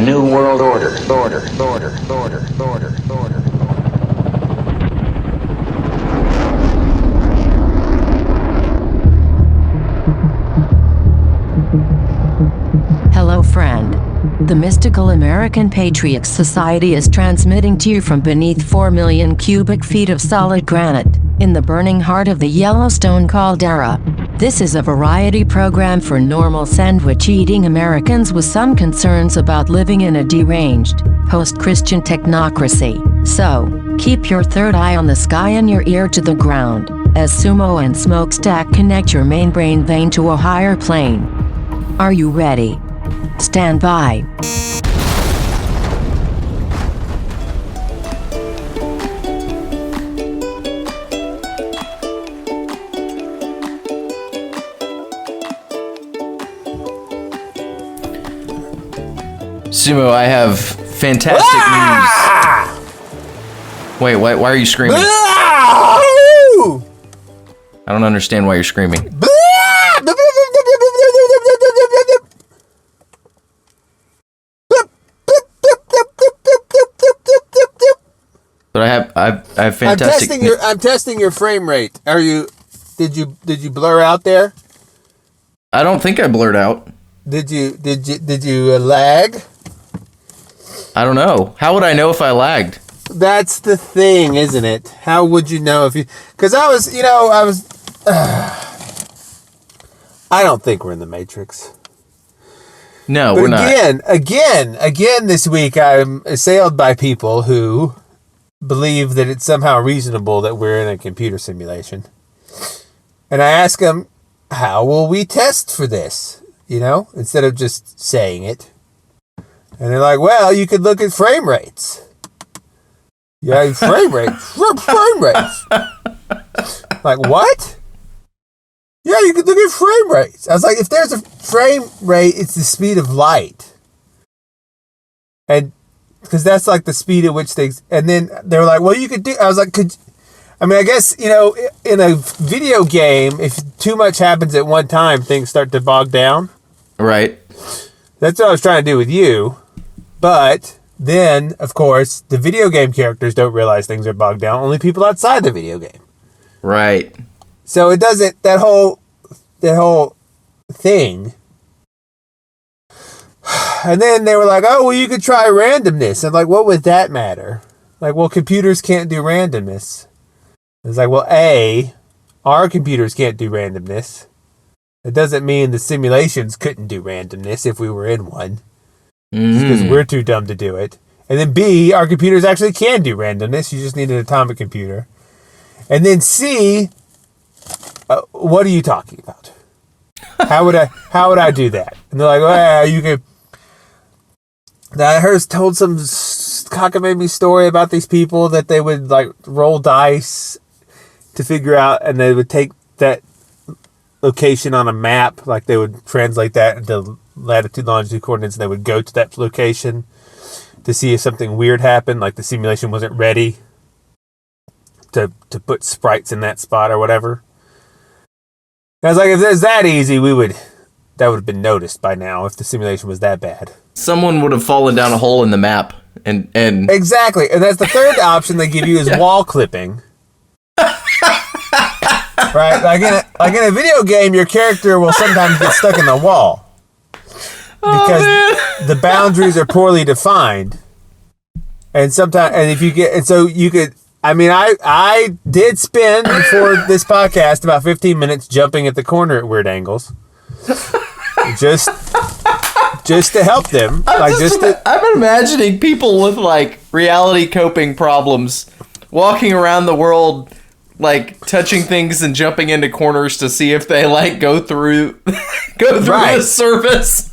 new world order. Order. Hello, friend. The Mystical American Patriots Society is transmitting to you from beneath 4 million cubic feet of solid granite, in the burning heart of the Yellowstone caldera. This is a variety program for normal sandwich-eating Americans with some concerns about living in a deranged, post-Christian technocracy. So, keep your third eye on the sky and your ear to the ground, as Sumo and Smokestack connect your main brain vein to a higher plane. Are you ready? Stand by. Sumo, I have fantastic news. Wait, why are you screaming? I don't understand why you're screaming. But I have fantastic. I'm testing your frame rate. Did you blur out there? I don't think I blurred out. Did you lag? I don't know. How would I know if I lagged? That's the thing, isn't it? How would you know if you? Because I was. I don't think we're in the Matrix. No, but we're not. Again, this week I'm assailed by people who believe that it's somehow reasonable that we're in a computer simulation. And I ask them, how will we test for this? Instead of just saying it. And they're like, well, you could look at frame rates. Yeah, frame rates. Frame rates. Like, what? Yeah, you could look at frame rates. I was like, if there's a frame rate, it's the speed of light. And because that's like the speed at which things. And then they were like, well, you could do. I was like, I guess, in a video game, if too much happens at one time, things start to bog down. Right. That's what I was trying to do with you. But then, of course, the video game characters don't realize things are bogged down. Only people outside the video game. Right. So it doesn't, that whole thing. And then they were like, oh, well, you could try randomness. And like, what would that matter? Like, well, computers can't do randomness. It's like, well, our computers can't do randomness. It doesn't mean the simulations couldn't do randomness if we were in one. Because we're too dumb to do it. And then B, our computers actually can do randomness. You just need an atomic computer. And then C, what are you talking about? How would I do that? And they're like, well, you could. I told some cockamamie story about these people that they would like roll dice to figure out, and they would take that location on a map, like they would translate that into latitude, longitude coordinates, and they would go to that location to see if something weird happened, like the simulation wasn't ready to put sprites in that spot or whatever. And I was like, if it's that easy, that would have been noticed by now if the simulation was that bad. Someone would have fallen down a hole in the map and Exactly. And that's the third option they give you is wall clipping. Right? Like in a video game, your character will sometimes get stuck in the wall. Because the boundaries are poorly defined. And sometimes, so you could, I did spend before this podcast about 15 minutes jumping at the corner at weird angles. Just to help them. I'm imagining people with like reality coping problems walking around the world, like touching things and jumping into corners to see if they like go through right. the surface.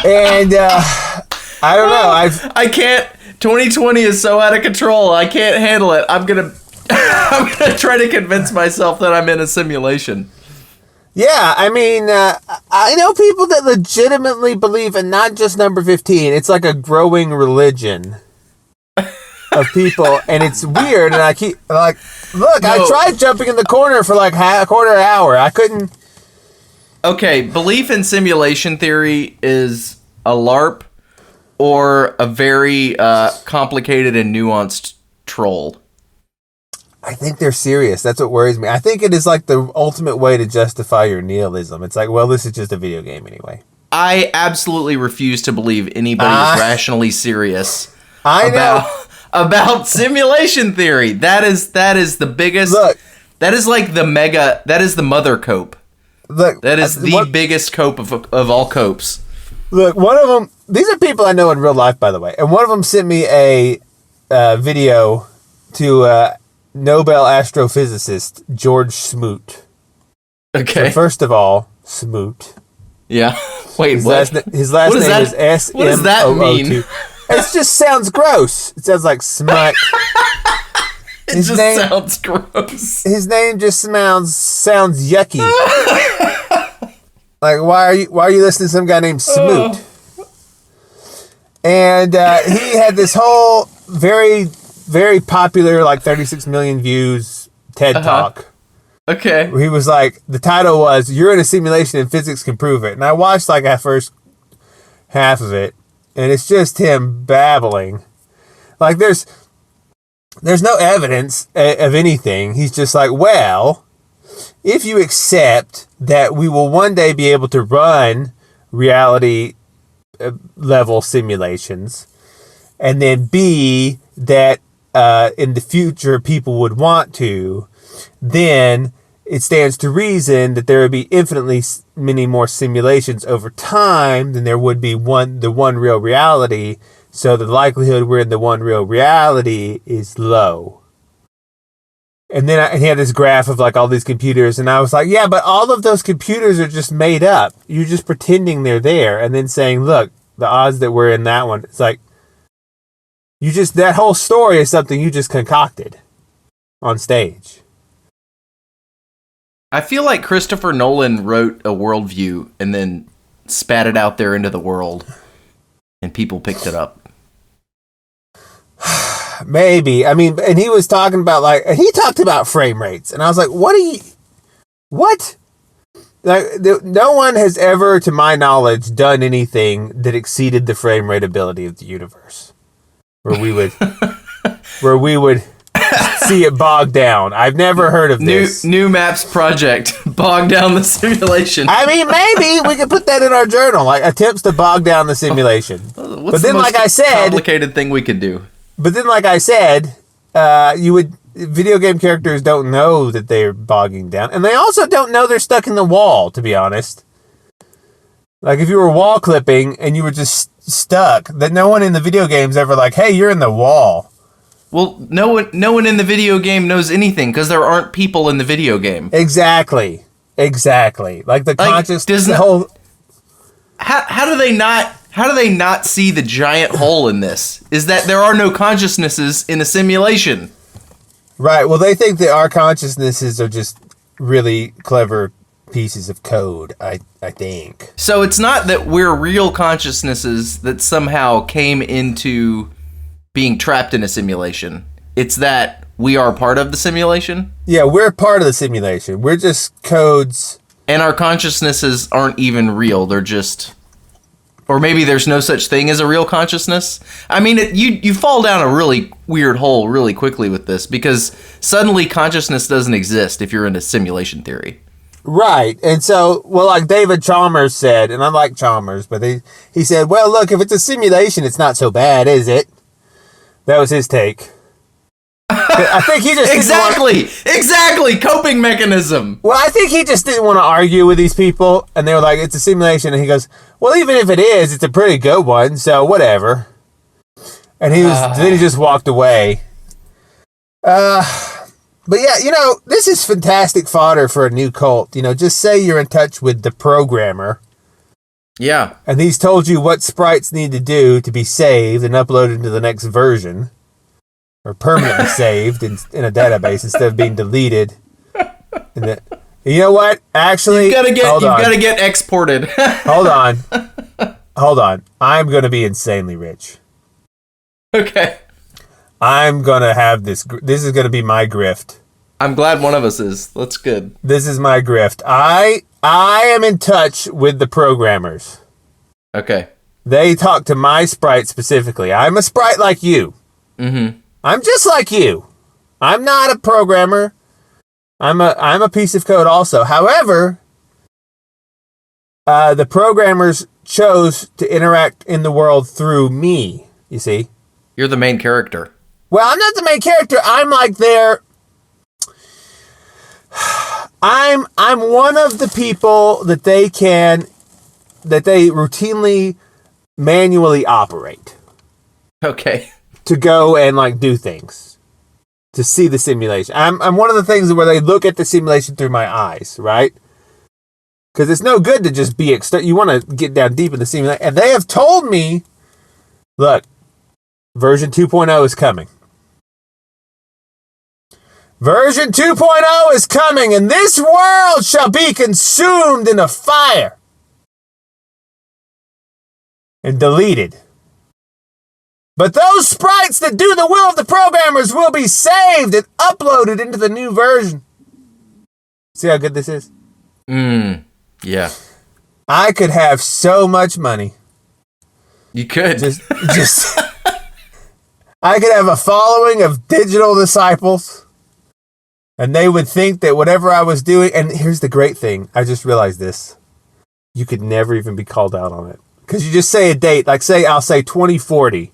And I don't know. I can't. 2020 is so out of control. I can't handle it. I'm gonna try to convince myself that I'm in a simulation. Yeah, I know people that legitimately believe in not just number 15. It's like a growing religion of people, and it's weird. And I keep like, look, no. I tried jumping in the corner for like a quarter hour. I couldn't. Okay, belief in simulation theory is a LARP or a very complicated and nuanced troll? I think they're serious. That's what worries me. I think it is like the ultimate way to justify your nihilism. It's like, well, this is just a video game anyway. I absolutely refuse to believe anybody is rationally serious about simulation theory. That is the biggest. Look, that is like the mega. That is the mother cope. Look, that is the biggest cope of all copes. Look, one of them. These are people I know in real life, by the way, and one of them sent me a video to Nobel astrophysicist George Smoot. Okay. So first of all, Smoot. Yeah. Wait, his what? His last name is S1E042. What does that mean? It just sounds gross. It sounds like smut. Sounds gross. His name just sounds yucky. Like, why are you listening to some guy named Smoot? And he had this whole very, very popular, like 36 million views TED Talk. Okay. Where he was like, the title was, "You're in a simulation and physics can prove it." And I watched like that first half of it, and it's just him babbling. Like there's no evidence of anything. He's just like, well, if you accept that we will one day be able to run reality level simulations, and then B, that in the future people would want to, then it stands to reason that there would be infinitely many more simulations over time than there would be the one real reality. So the likelihood we're in the one real reality is low. And then he had this graph of like all these computers, and I was like, yeah, but all of those computers are just made up. You're just pretending they're there, and then saying, look, the odds that we're in that one. It's like, that whole story is something you just concocted on stage. I feel like Christopher Nolan wrote a worldview and then spat it out there into the world, and people picked it up. Maybe. I mean, and he was talking about he talked about frame rates, and I was like, what? Like, no one has ever, to my knowledge, done anything that exceeded the frame rate ability of the universe, where we would see it bog down. I've never heard of this. New Maps project, bog down the simulation. I mean, maybe we could put that in our journal, like attempts to bog down the simulation. What's the most complicated thing we could do? But then, like I said, video game characters don't know that they're bogging down, and they also don't know they're stuck in the wall, to be honest. Like, if you were wall clipping and you were just stuck, that no one in the video game's ever like, hey, you're in the wall. Well, no one in the video game knows anything because there aren't people in the video game. Exactly. Like the conscious, whole. How do they not see the giant hole in this? Is that there are no consciousnesses in a simulation? Right. Well, they think that our consciousnesses are just really clever pieces of code. I think. So it's not that we're real consciousnesses that somehow came into being trapped in a simulation. It's that we are part of the simulation? Yeah, we're part of the simulation. We're just codes. And our consciousnesses aren't even real. They're just... Or maybe there's no such thing as a real consciousness. I mean, you fall down a really weird hole really quickly with this, because suddenly consciousness doesn't exist if you're into simulation theory. Right. And so, well, like David Chalmers said, and I like Chalmers, but he said, well, look, if it's a simulation, it's not so bad, is it? That was his take. I think he just exactly coping mechanism. Well, I think he just didn't want to argue with these people, and they were like, it's a simulation, and he goes, well, even if it is, it's a pretty good one, so whatever. And then he just walked away. But yeah, this is fantastic fodder for a new cult. Just say you're in touch with the programmer. Yeah. And he's told you what sprites need to do to be saved and uploaded into the next version. Or permanently saved in a database instead of being deleted. You know what? Actually, you've got to get exported. Hold on. I'm going to be insanely rich. Okay. I'm going to have this. This is going to be my grift. I'm glad one of us is. That's good. This is my grift. I am in touch with the programmers. Okay. They talk to my sprite specifically. I'm a sprite like you. Mm-hmm. I'm just like you. I'm not a programmer. I'm a piece of code also. However, the programmers chose to interact in the world through me, you see. You're the main character. Well, I'm not the main character. I'm like their... I'm one of the people that they routinely manually operate. Okay. To go and like do things. To see the simulation. I'm one of the things where they look at the simulation through my eyes, right? Because it's no good to just be you want to get down deep in the simulation. And they have told me, look, version 2.0 is coming. Version 2.0 is coming, and this world shall be consumed in a fire and deleted. But those sprites that do the will of the programmers will be saved and uploaded into the new version. See how good this is? Yeah. I could have so much money. You could. Just I could have a following of digital disciples. And they would think that whatever I was doing, and here's the great thing, I just realized this. You could never even be called out on it. Because you just say a date, like I'll say 2040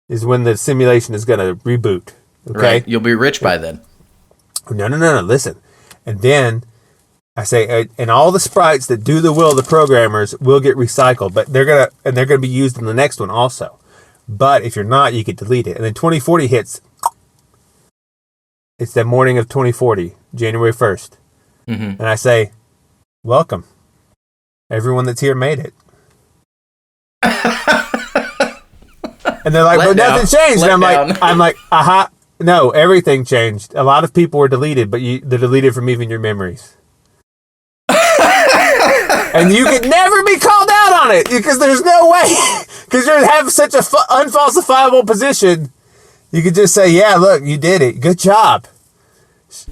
is when the simulation is going to reboot. Okay? Right. You'll be rich by then. No, listen. And then I say, and all the sprites that do the will of the programmers will get recycled, but they're gonna be used in the next one also. But if you're not, you get deleted. And then 2040 hits. It's the morning of 2040, January 1st. Mm-hmm. And I say, welcome. Everyone that's here made it. And they're like, but nothing changed. And I'm like, aha. No, everything changed. A lot of people were deleted, but they're deleted from even your memories. And you could never be called out on it because there's no way. Because you have such a unfalsifiable position. You could just say, yeah, look, you did it. Good job.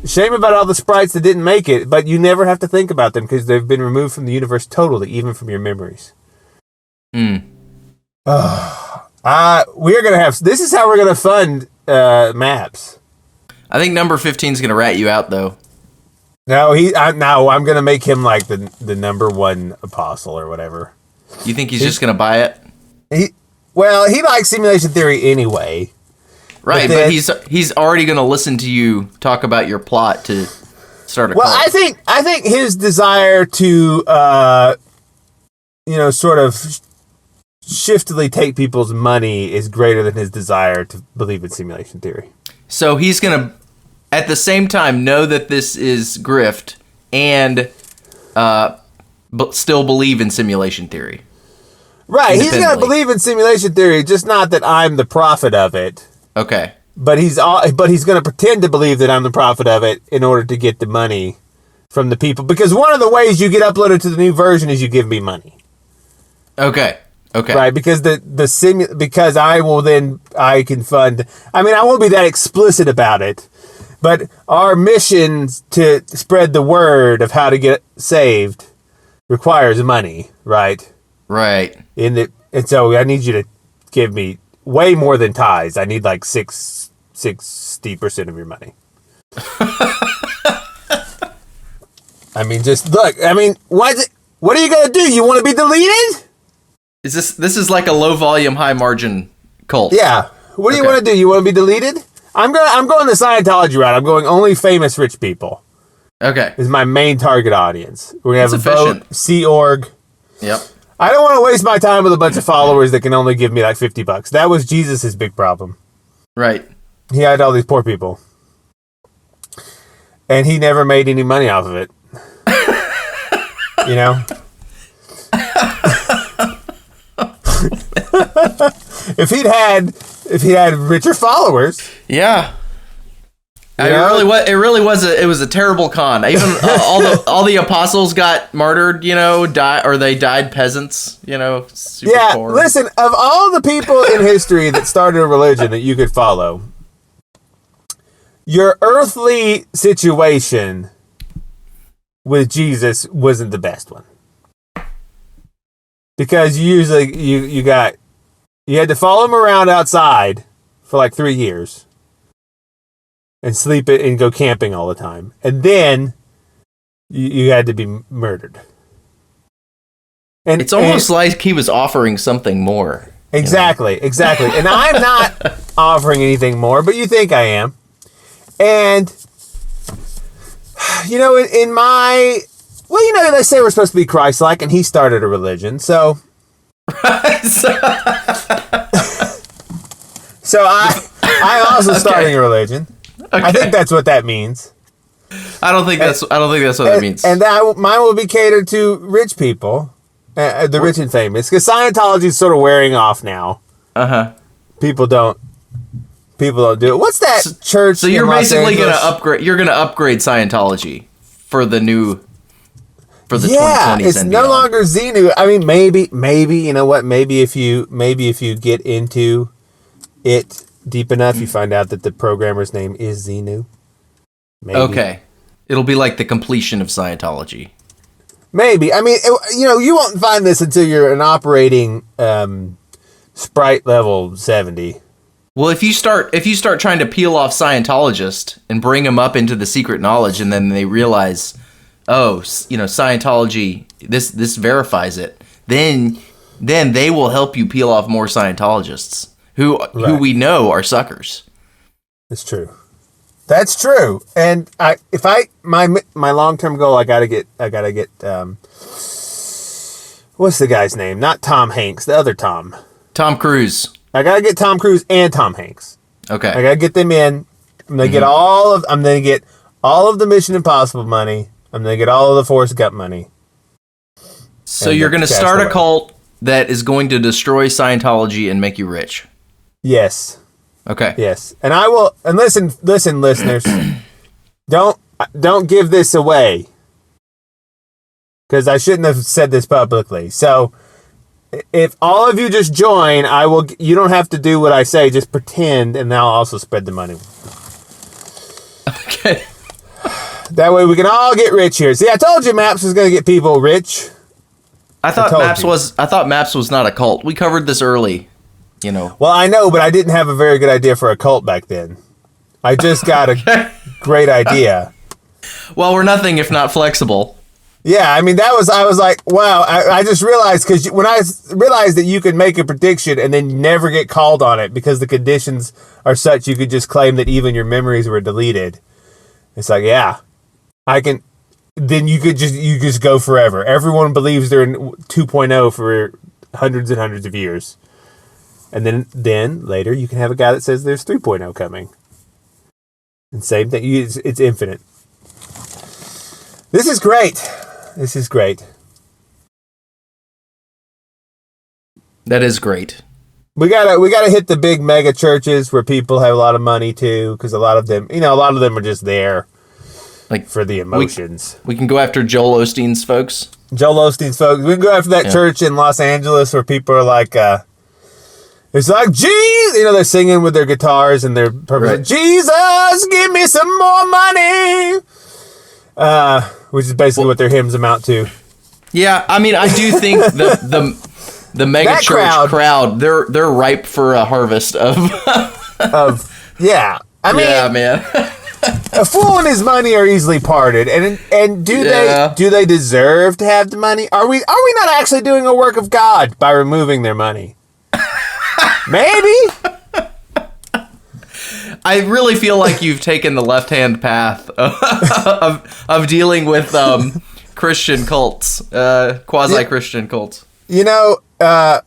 Shame about all the sprites that didn't make it, but you never have to think about them because they've been removed from the universe totally, even from your memories. We're going to have... This is how we're going to fund maps. I think number 15 is going to rat you out, though. No, I'm going to make him like the number one apostle or whatever. You think he's just going to buy it? He likes simulation theory anyway. Right, but he's already going to listen to you talk about your plot to start a cult. I think his desire to sort of shiftily take people's money is greater than his desire to believe in simulation theory. So he's going to at the same time know that this is grift and but still believe in simulation theory. Right, he's going to believe in simulation theory, just not that I'm the prophet of it. Okay. But he's going to pretend to believe that I'm the prophet of it in order to get the money from the people. Because one of the ways you get uploaded to the new version is you give me money. Okay. Right, because because I can fund. I mean, I won't be that explicit about it, but our mission to spread the word of how to get saved requires money, right? Right. And so I need you to give me way more than tithes. I need like 60% of your money. I mean, just look. I mean, what are you gonna do? You want to be deleted? This is like a low volume, high margin cult? Yeah. What do you want to do? You want to be deleted? I'm going the Scientology route. I'm going only famous rich people. Okay. Is my main target audience. We're gonna have That's a efficient. vote, Sea Org. Yep. I don't want to waste my time with a bunch of followers that can only give me like $50. That was Jesus' big problem. Right. He had all these poor people. And he never made any money off of it. You know? If he'd had richer followers. Yeah. It really was a terrible con. Even all the apostles got martyred, they died peasants, super poor. Listen, of all the people in history that started a religion that you could follow, your earthly situation with Jesus wasn't the best one. because you had to follow him around outside for like 3 years and sleep it and go camping all the time, and then you had to be murdered. And it's almost like he was offering something more. Exactly. And I'm not offering anything more, but you think I am. And, in my... Well, they say we're supposed to be Christ-like, and he started a religion, so... So I'm also starting a religion. Okay. I think that's what that means. I don't think that's what that means. And mine will be catered to rich people. The rich and famous, because Scientology is sort of wearing off now. People don't do it. What's that church? So you're basically going to upgrade. You're going to upgrade Scientology for the 2020s. Yeah, it's and no beyond. longer Xenu. I mean, maybe you know what? Maybe if you get into it deep enough, you find out that the programmer's name is Xenu. Maybe. Okay, it'll be like the completion of Scientology. Maybe. I mean, you won't find this until you're an operating Sprite level 70. Well, if you start trying to peel off Scientologists and bring them up into the secret knowledge, and then they realize, Scientology, this verifies it, then they will help you peel off more Scientologists who we know are suckers. It's true. That's true. And my long-term goal, I gotta get what's the guy's name? Not Tom Hanks, the other Tom. Tom Cruise. I gotta get Tom Cruise and Tom Hanks. Okay. I gotta get them in. I'm gonna get all of the Mission Impossible money. I'm gonna get all of the Forrest Gump money. So you're gonna start a cult that is going to destroy Scientology and make you rich. Yes. Okay. Yes, and I will. And listen, listeners, don't give this away, because I shouldn't have said this publicly. So, if all of you just join, I will. You don't have to do what I say. Just pretend, and I'll also spread the money. Okay. That way we can all get rich here. See, I told you Maps was going to get people rich. I thought Maps was not a cult. We covered this early. Well, I know, but I didn't have a very good idea for a cult back then. I just got a great idea. Well, we're nothing if not flexible. Yeah, I mean, I was like, wow. I just realized, because when I realized that you could make a prediction and then never get called on it because the conditions are such you could just claim that even your memories were deleted. It's like, yeah, I can. Then you just go forever. Everyone believes they're in 2.0 for hundreds and hundreds of years. And then later you can have a guy that says there's 3.0 coming. And same thing. It's infinite. This is great. That is great. We gotta hit the big mega churches where people have a lot of money too, because a lot of them are just there, like, for the emotions. We can go after Joel Osteen's folks. We can go after that church in Los Angeles where people are like, it's like, geez, they're singing with their guitars and their purpose. Right. Jesus, give me some more money. Which is basically what their hymns amount to. Yeah, I mean, I do think the mega that church crowd, they're ripe for a harvest of yeah. I mean, yeah, man. A fool and his money are easily parted, and do they deserve to have the money? Are we not actually doing a work of God by removing their money? Maybe. I really feel like you've taken the left-hand path of dealing with Christian cults, quasi-Christian cults. I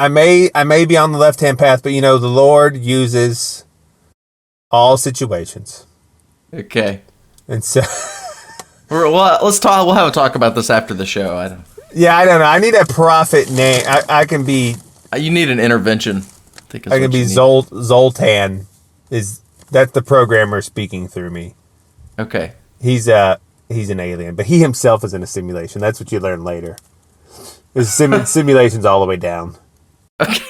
may be on the left-hand path, but the Lord uses all situations. Okay. And so let's talk. We'll have a talk about this after the show. I don't know. I need a prophet name. I can be. You need an intervention. I can be Zoltan. That's the programmer speaking through me? Okay. He's an alien, but he himself is in a simulation. That's what you learn later. There's simulations all the way down. Okay.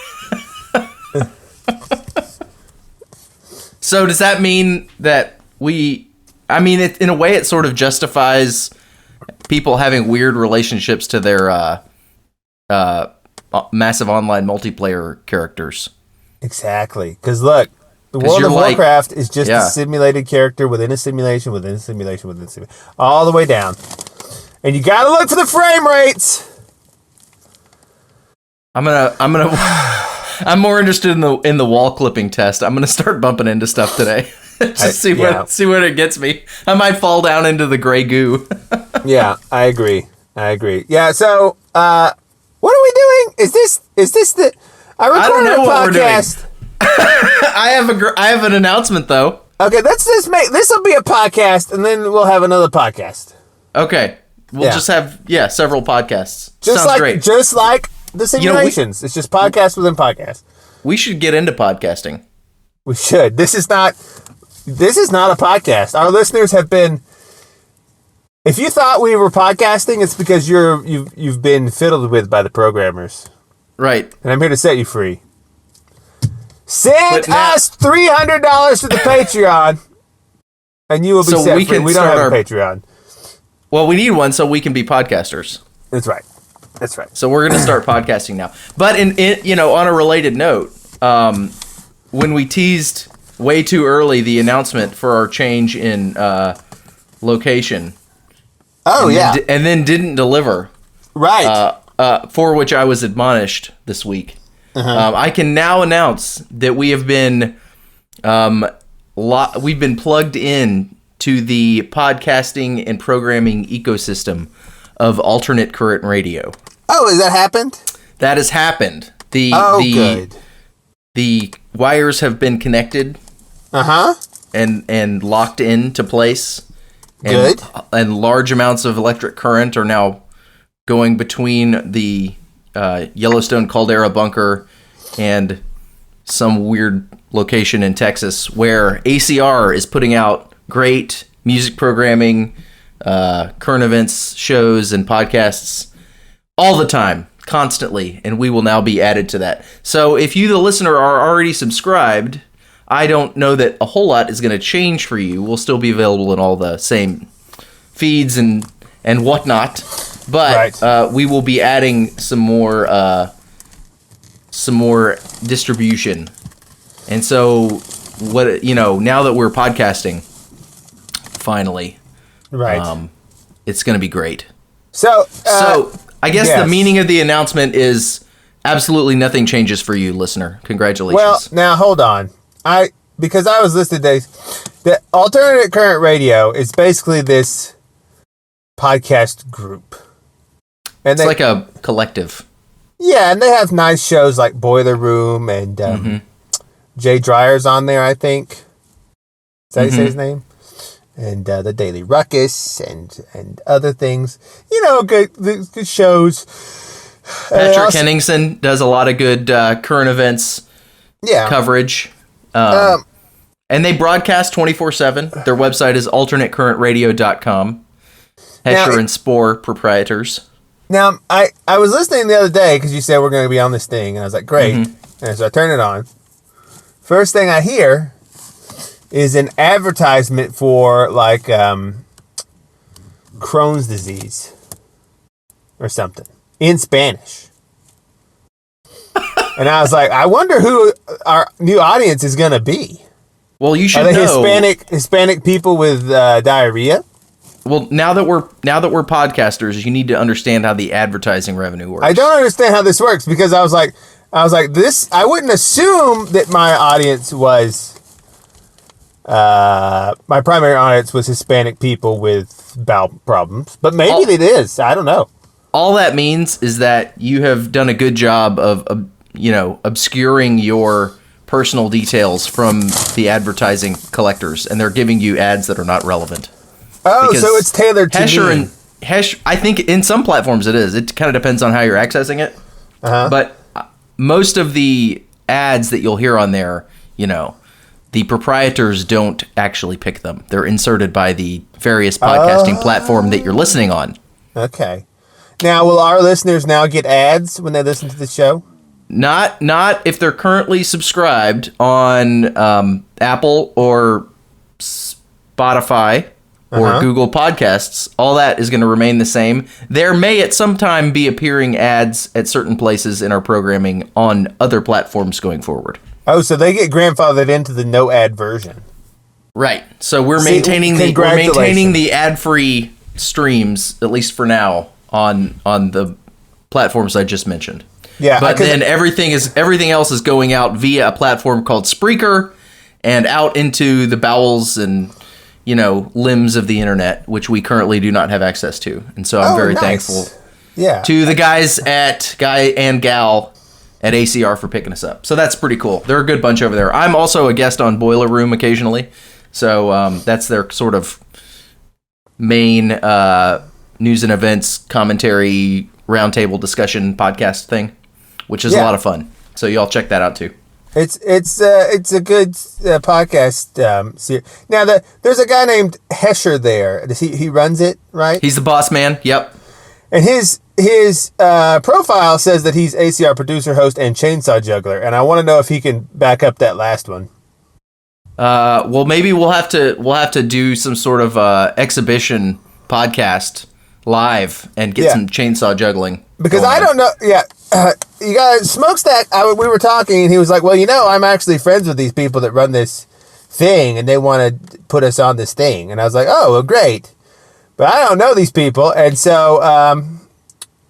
So does that mean that in a way it sort of justifies people having weird relationships to their massive online multiplayer characters. Exactly. Because look, the 'Cause World you're of like- Warcraft is just yeah. a simulated character within a simulation, within a simulation, within a simulation, all the way down. And you gotta look for the frame rates. I'm more interested in the wall clipping test. I'm gonna start bumping into stuff today. Just see what it gets me. I might fall down into the gray goo. Yeah, I agree. Yeah, so what are we doing? Is this the I don't recorded know a what we're doing. podcast. I have an announcement though. Okay, let's just make this will be a podcast and then we'll have another podcast. Okay. We'll just have several podcasts. Sounds great. Just like the simulations. It's just podcast within podcast. We should get into podcasting. We should. This is not a podcast. Our listeners have been. If you thought we were podcasting, it's because you've been fiddled with by the programmers. Right. And I'm here to set you free. Send us $300 to the Patreon, and you will be set free. We don't have a Patreon. Well, we need one so we can be podcasters. That's right. So we're going to start podcasting now. But on a related note, when we teased way too early the announcement for our change in location, and then didn't deliver, right? For which I was admonished this week. I can now announce that we have been we've been plugged in to the podcasting and programming ecosystem of alternate current radio. Oh, has that happened? That has happened. Good. The wires have been connected. And locked into place. Good. And large amounts of electric current are now going between the Yellowstone Caldera bunker and some weird location in Texas where ACR is putting out great music programming, current events, shows, and podcasts all the time, constantly, and we will now be added to that. So if you, the listener, are already subscribed, I don't know that a whole lot is going to change for you. We'll still be available in all the same feeds and whatnot, but we will be adding some more distribution. And so now that we're podcasting, finally, it's going to be great. So I guess the meaning of the announcement is absolutely nothing changes for you, listener. Congratulations. Well, now hold on. Because I was listening to the Alternate Current Radio is basically this podcast group. And it's like a collective. Yeah, and they have nice shows like Boiler Room and Jay Dryer's on there, I think. Is that how you say his name? And the Daily Ruckus and other things. Good shows. Patrick Henningsen does a lot of good current events coverage. And they broadcast 24/7. Their website is alternatecurrentradio.com. Hesher and Spoor proprietors. Now, I was listening the other day because you said we're going to be on this thing, and I was like, great. And so I turn it on. First thing I hear is an advertisement for, like, Crohn's disease or something in Spanish. And I was like, I wonder who our new audience is going to be. Well, you should know. Are they Hispanic people with diarrhea? Well, now that we're podcasters, you need to understand how the advertising revenue works. I don't understand how this works because I was like this. I wouldn't assume that my audience was my primary audience was Hispanic people with bowel problems, but maybe it is. I don't know. All that means is that you have done a good job of obscuring your personal details from the advertising collectors, and they're giving you ads that are not relevant. Oh, so it's tailored to me. I think in some platforms it is. It kind of depends on how you're accessing it. But most of the ads that you'll hear on there, the proprietors don't actually pick them. They're inserted by the various podcasting platform that you're listening on. Okay. Now, will our listeners now get ads when they listen to the show? Not if they're currently subscribed on Apple or Spotify or Google Podcasts, all that is going to remain the same. There may at some time be appearing ads at certain places in our programming on other platforms going forward. Oh, so they get grandfathered into the no ad version. Right. So we're maintaining the ad-free streams, at least for now, on the platforms I just mentioned. Yeah. But then everything else is going out via a platform called Spreaker and out into the bowels and limbs of the internet, which we currently do not have access to. And so I'm very thankful to the guys at Guy and Gal at ACR for picking us up. So that's pretty cool. They're a good bunch over there. I'm also a guest on Boiler Room occasionally. So that's their sort of main news and events commentary roundtable discussion podcast thing, which is a lot of fun. So y'all check that out too. It's a good podcast series. Now there's a guy named Hesher there. He runs it, right? He's the boss man. Yep. And his profile says that he's ACR producer, host, and chainsaw juggler. And I want to know if he can back up that last one. Well, maybe we'll have to do some sort of exhibition podcast live and get some chainsaw juggling. Because I don't know. Yeah. You guys, Smokestack, we were talking, and he was like, well, I'm actually friends with these people that run this thing, and they want to put us on this thing. And I was like, oh, well, great. But I don't know these people, and so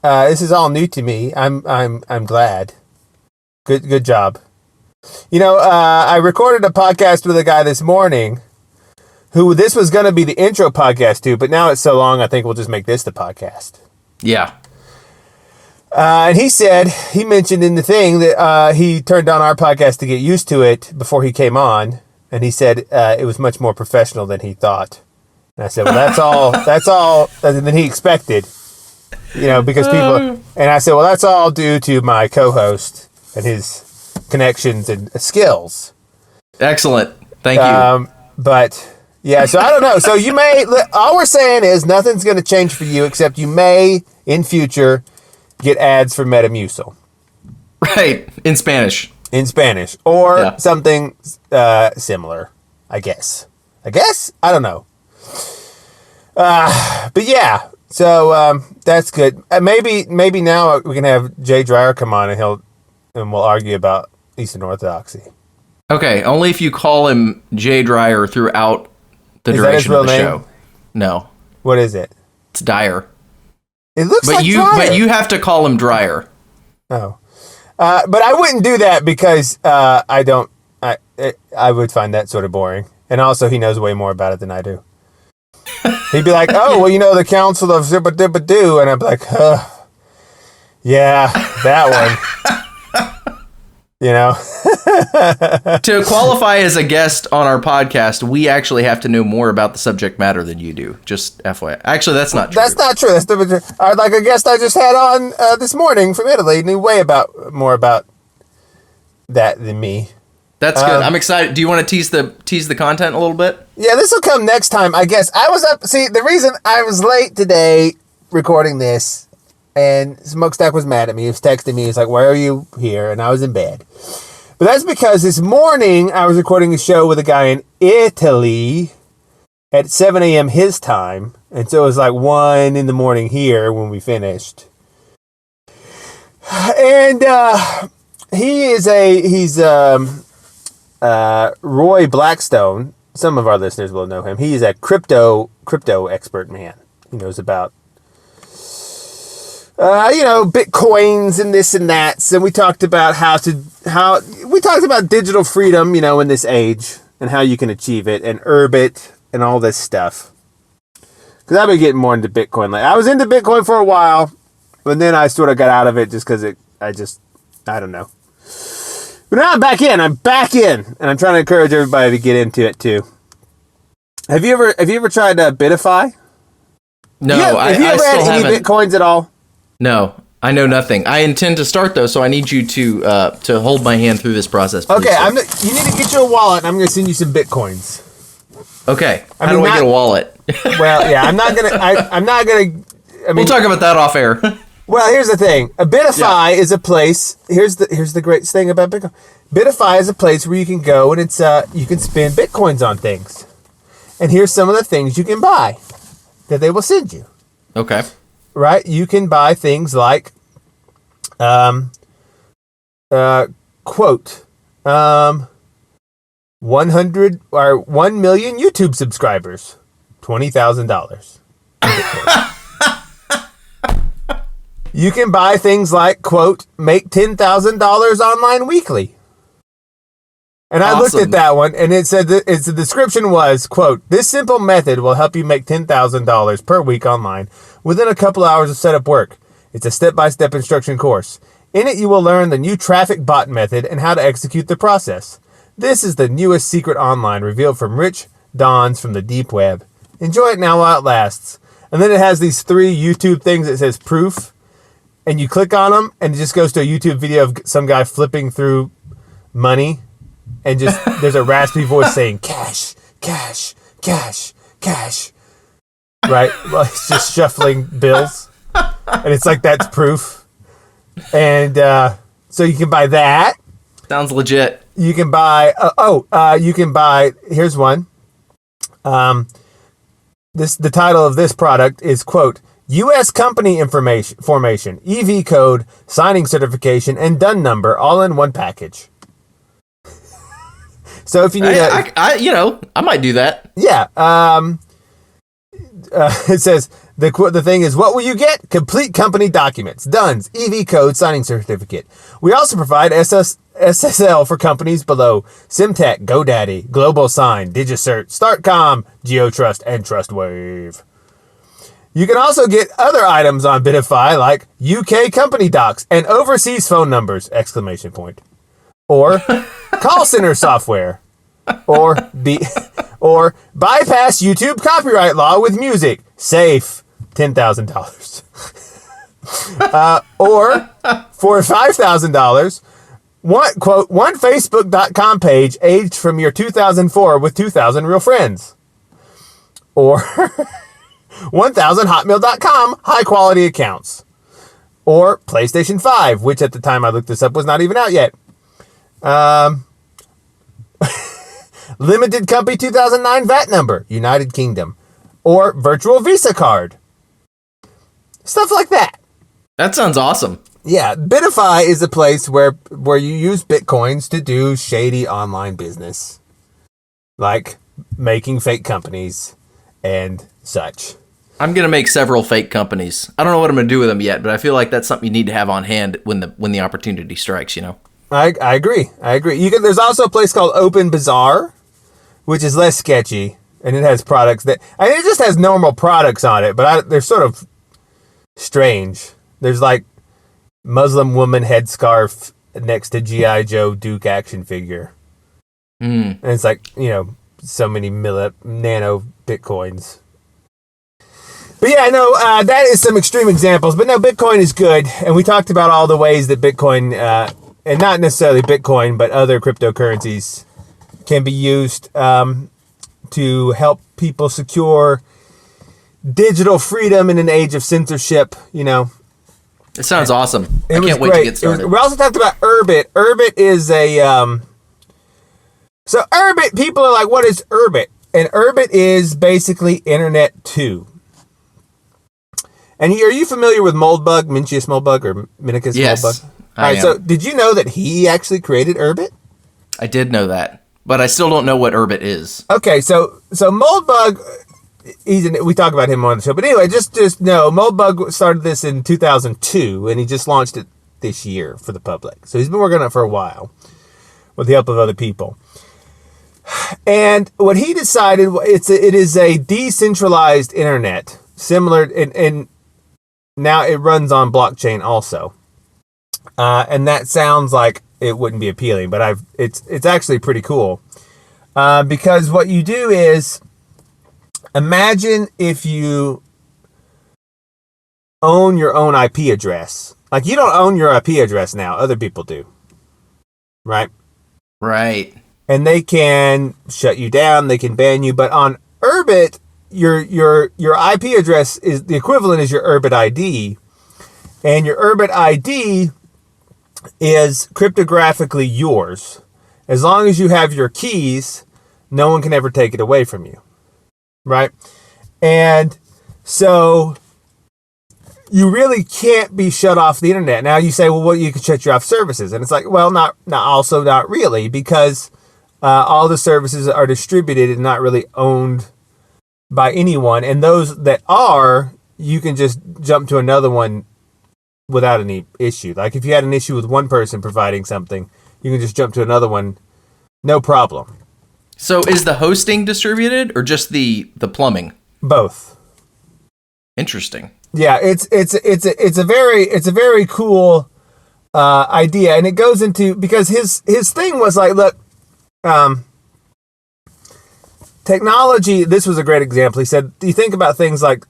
this is all new to me. I'm glad. Good job. I recorded a podcast with a guy this morning who this was going to be the intro podcast to, but now it's so long, I think we'll just make this the podcast. Yeah. And he mentioned in the thing that he turned on our podcast to get used to it before he came on. And he said it was much more professional than he thought. And I said, well, that's all than he expected, because people, and I said, well, that's all due to my co-host and his connections and skills. Excellent. Thank you. But yeah, so I don't know. So you may, all we're saying is nothing's going to change for you, except you may in future get ads for Metamucil. Right. In Spanish. Or something similar, I guess. I don't know. But yeah, so that's good. Maybe now we can have Jay Dreyer come on and we'll argue about Eastern Orthodoxy. Okay, only if you call him Jay Dreyer throughout the duration of the show. No. What is it? It's Dyer. It looks like Dreyer. But you have to call him Dreyer. Oh. But I wouldn't do that because I would find that sort of boring. And also he knows way more about it than I do. He'd be like, oh, well, the Council of Zibba-Dibba-Doo. And I'd be like, yeah, that one. To qualify as a guest on our podcast, we actually have to know more about the subject matter than you do. Just FYI. Actually, that's not true. That's not true. Like a guest I just had on this morning from Italy knew way more about that than me. That's good. I'm excited. Do you want to tease the content a little bit? Yeah, this will come next time, I guess. I was up. See, the reason I was late today recording this, and Smokestack was mad at me. He was texting me. He's like, "Why are you here?" And I was in bed. But that's because this morning I was recording a show with a guy in Italy at 7 a.m. his time, and so it was like 1 in the morning here when we finished. And he's Roy Blackstone. Some of our listeners will know him. He's a crypto expert man. He knows about Bitcoins and this and that. So we talked about we talked about digital freedom, in this age and how you can achieve it, and Urbit and all this stuff. Because I've been getting more into Bitcoin. Like, I was into Bitcoin for a while, but then I sort of got out of it just because I don't know. But now I'm back in, and I'm trying to encourage everybody to get into it too. Have you ever tried Bitify? No, have you ever had any Bitcoins at all? No, I know nothing. I intend to start though, so I need you to hold my hand through this process. Please, okay, you need to get you a wallet, and I'm going to send you some Bitcoins. Okay, how do I get a wallet? Well, yeah, I'm not gonna. We'll talk about that off air. Well, here's the thing. A Bitify is a place. Here's the great thing about Bitcoin. Bitify is a place where you can go and it's you can spend Bitcoins on things. And here's some of the things you can buy that they will send you. Okay. Right? You can buy things like, quote, 100 or 1 million YouTube subscribers, $20,000. You can buy things like, quote, make $10,000 online weekly. And I looked at that one, and it said that the description was, quote, this simple method will help you make $10,000 per week online within a couple hours of setup work. It's a step-by-step instruction course. In it, you will learn the new traffic bot method and how to execute the process. This is the newest secret online revealed from rich dawns from the deep web. Enjoy it now while it lasts. And then it has these 3 YouTube things that says proof, and you click on them, and it just goes to a YouTube video of some guy flipping through money. And just, there's a raspy voice saying, cash, cash, cash, cash. Right? Well, it's just shuffling bills. And it's like, that's proof. And so you can buy that. Sounds legit. You can buy, here's one. The title of this product is, quote, U.S. company formation, EV code, signing certification, and DUN number all in one package. So if you need I might do that. Yeah. It says, the thing is, what will you get? Complete company documents, DUNS, EV code, signing certificate. We also provide SSL for companies below SimTech, GoDaddy, Global Sign, DigiCert, StartCom, GeoTrust, and TrustWave. You can also get other items on Bitify like UK company docs and overseas phone numbers, ! Or call center software, or bypass YouTube copyright law with music, safe, $10,000. Or for $5,000, one Facebook.com page aged from year 2004 with 2,000 real friends. Or 1,000 hotmail.com high quality accounts. Or PlayStation 5, which at the time I looked this up was not even out yet. Limited company 2009 VAT number, United Kingdom. Or virtual Visa card. Stuff like that. That sounds awesome. Yeah, Bitify is a place where you use Bitcoins to do shady online business. Like making fake companies and such. I'm going to make several fake companies. I don't know what I'm going to do with them yet, but I feel like that's something you need to have on hand when the opportunity strikes, you know? I agree. There's also a place called Open Bazaar, which is less sketchy, and it has products it just has normal products on it, but they're sort of strange. There's like Muslim woman headscarf next to G.I. Joe Duke action figure. And it's like, so many nano Bitcoins. But yeah, no, that is some extreme examples. But no, Bitcoin is good. And we talked about all the ways that Bitcoin, and not necessarily Bitcoin, but other cryptocurrencies can be used to help people secure digital freedom in an age of censorship, It sounds awesome. I can't wait great. to get started. We also talked about Urbit. Urbit is so Urbit, people are like, what is Urbit? And Urbit is basically Internet 2. And are you familiar with Moldbug, Mencius Moldbug, or Minicus yes, Moldbug? I am. So did you know that he actually created Urbit? I did know that, but I still don't know what Urbit is. Okay, so Moldbug, we talk about him on the show, but anyway, just know Moldbug started this in 2002, and he just launched it this year for the public. So he's been working on it for a while with the help of other people. And what he decided, it is a decentralized internet, similar, and now it runs on blockchain also. And that sounds like it wouldn't be appealing, but it's actually pretty cool. Because what you do is, imagine if you own your own IP address. Like, you don't own your IP address now, other people do. Right? Right. And they can shut you down, they can ban you, but on Urbit, your IP address is the equivalent is your Urbit ID, and your Urbit ID is cryptographically yours. As long as you have your keys, no one can ever take it away from you. right? And so you really can't be shut off the internet. Now you say, well, you can shut you off services. And it's like, well, not really, because all the services are distributed and not really owned by anyone. And those that are, you can just jump to another one without any issue. Like if you had an issue with one person providing something, you can just jump to another one, no problem. So is the hosting distributed or just the plumbing? Both. Interesting. Yeah, it's a very cool idea, and it goes into, because his thing was like, look, technology. This was a great example. He said, you think about things like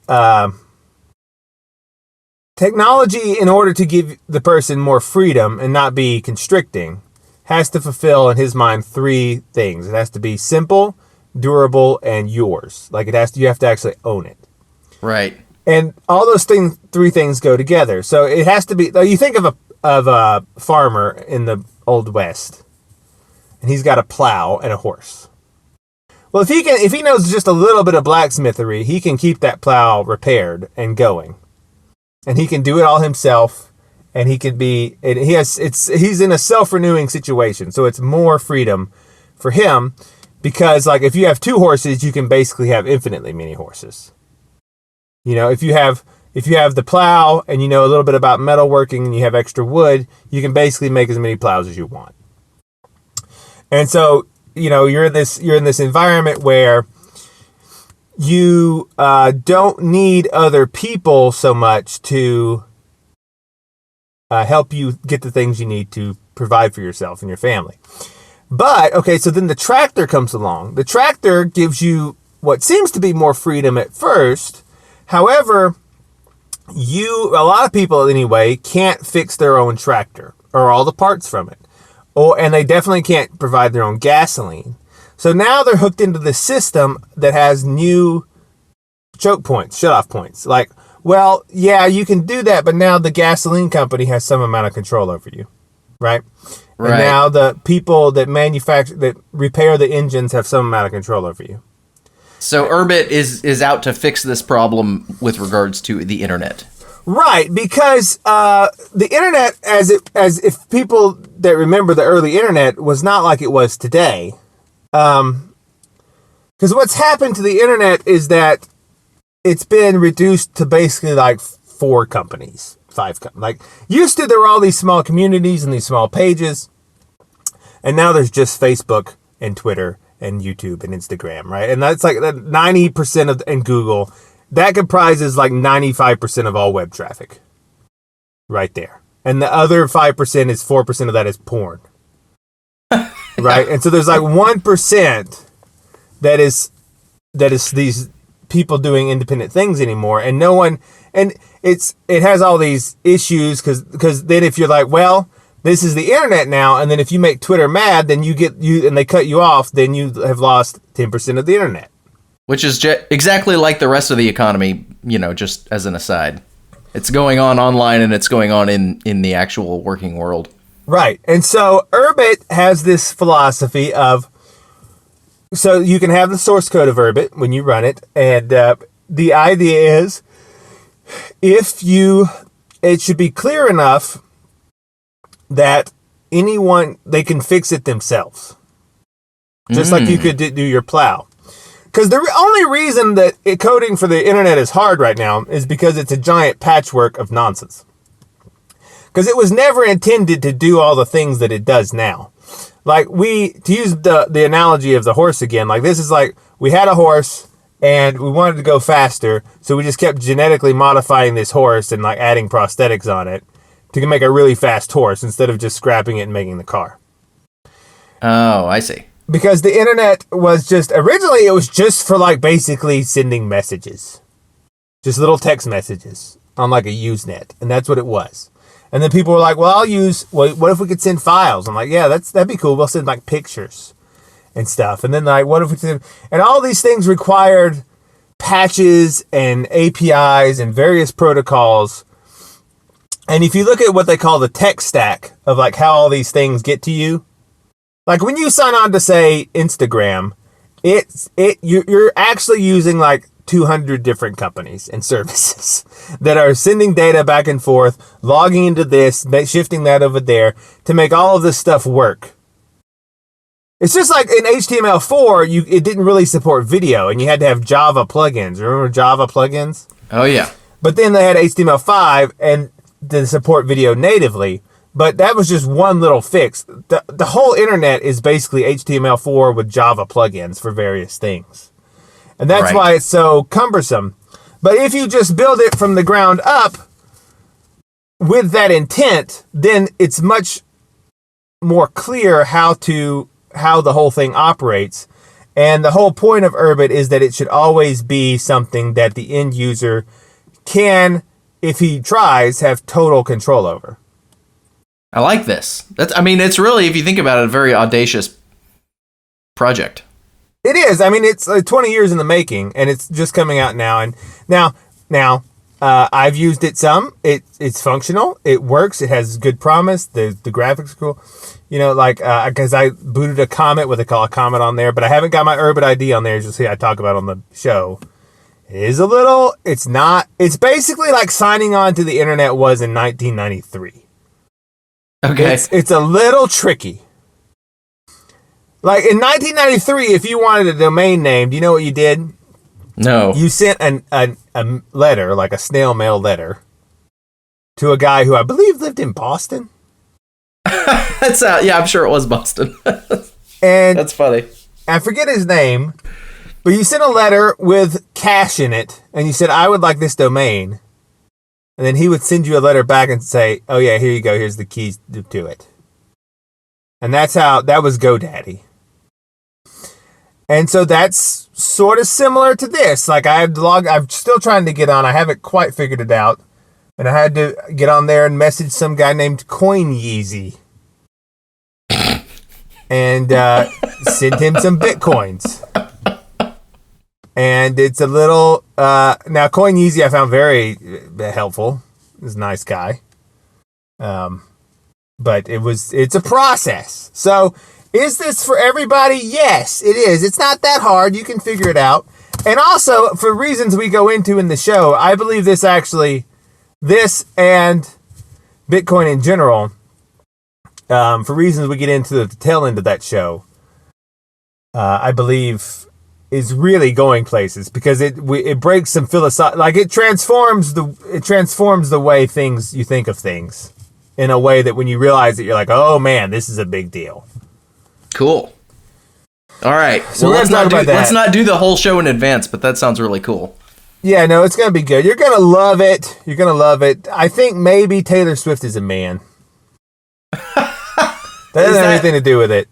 technology, in order to give the person more freedom and not be constricting, has to fulfill, in his mind, 3 things. It has to be simple, durable, and yours. Like you have to actually own it. Right. And all those 3 things go together. So it has to be. You think of a farmer in the Old West, and he's got a plow and a horse. Well, if he knows just a little bit of blacksmithery, he can keep that plow repaired and going, and he can do it all himself. And he can be. He's in a self-renewing situation, so it's more freedom for him, because like if you have 2 horses, you can basically have infinitely many horses. You know, if you have the plow and you know a little bit about metalworking and you have extra wood, you can basically make as many plows as you want. And so, you know, you're in this environment where you don't need other people so much to help you get the things you need to provide for yourself and your family. But, okay, so then the tractor comes along. The tractor gives you what seems to be more freedom at first. However, a lot of people anyway, can't fix their own tractor or all the parts from it. And they definitely can't provide their own gasoline. So now they're hooked into the system that has new choke points, shut-off points. Like, well, yeah, you can do that, but now the gasoline company has some amount of control over you, right? Right. And now the people that repair the engines have some amount of control over you. So Urbit is out to fix this problem with regards to the internet. Right, because the internet, as if people that remember the early internet, was not like it was today. Because what's happened to the internet is that it's been reduced to basically like 4 companies, 5 companies. Like used to, there were all these small communities and these small pages, and now there's just Facebook and Twitter and YouTube and Instagram, right? And that's like 90% of, and Google, that comprises like 95% of all web traffic right there. And the other 5% is 4% of that is porn. Right? And so there's like 1% that is these people doing independent things anymore, and no one, and it has all these issues because then if you're like, well, this is the internet now, and then if you make Twitter mad, then and they cut you off, then you have lost 10% of the internet. Which is exactly like the rest of the economy, you know, just as an aside. It's going on online and it's going on in the actual working world. Right. And so Urbit has this philosophy of, so you can have the source code of Urbit when you run it, and the idea is it should be clear enough that they can fix it themselves. Just like you could do your plow. Because the only reason that coding for the internet is hard right now is because it's a giant patchwork of nonsense. Because it was never intended to do all the things that it does now. Like to use the analogy of the horse again, like this is like we had a horse and we wanted to go faster, so we just kept genetically modifying this horse and like adding prosthetics on it to make a really fast horse instead of just scrapping it and making the car. Oh, I see. Because the internet was originally it was just for like basically sending messages. Just little text messages on like a Usenet. And that's what it was. And then people were like, well, what if we could send files? I'm like, yeah, that'd be cool. We'll send like pictures and stuff. And then like, what if we send, and all these things required patches and APIs and various protocols. And if you look at what they call the tech stack of like how all these things get to you, like when you sign on to say Instagram, you're actually using like 200 different companies and services that are sending data back and forth, logging into this, shifting that over there to make all of this stuff work. It's just like in HTML4, it didn't really support video, and you had to have Java plugins. Remember Java plugins? Oh, yeah. But then they had HTML5 and to support video natively. But that was just one little fix. The whole internet is basically HTML4 with Java plugins for various things. And that's why it's so cumbersome. But if you just build it from the ground up with that intent, then it's much more clear how the whole thing operates. And the whole point of Urbit is that it should always be something that the end user can, if he tries, have total control over. I like this. It's really, if you think about it, a very audacious project. It is. I mean, it's 20 years in the making, and it's just coming out now. And now, I've used it some. It's functional. It works. It has good promise. The graphics are cool. You know, like, because I booted a Comet, what they call a Comet on there, but I haven't got my Urbit ID on there, as you'll see I talk about on the show. It is it's basically like signing on to the internet was in 1993. Okay. It's a little tricky. Like in 1993, if you wanted a domain name, do you know what you did? No. You sent a letter, like a snail mail letter, to a guy who I believe lived in Boston. I'm sure it was Boston. And that's funny. I forget his name, but you sent a letter with cash in it, and you said, I would like this domain. And then he would send you a letter back and say, oh yeah, here you go, here's the keys to it. And that was GoDaddy. And so that's sort of similar to this. Like I'm still trying to get on. I haven't quite figured it out. And I had to get on there and message some guy named CoinYeezy. And send him some Bitcoins. And it's a little, now CoinYeezy I found very helpful. He's a nice guy. But it's a process. So is this for everybody? Yes, it is. It's not that hard. You can figure it out. And also, for reasons we go into in the show, I believe this and Bitcoin in general, for reasons we get into the tail end of that show, I believe is really going places because it breaks some it transforms the way you think of things in a way that when you realize it, you're like, oh man, this is a big deal. Cool. All right. So let's not do the whole show in advance, but that sounds really cool. Yeah, no, it's going to be good. You're going to love it. You're going to love it. I think maybe Taylor Swift is a man. That doesn't have anything to do with it.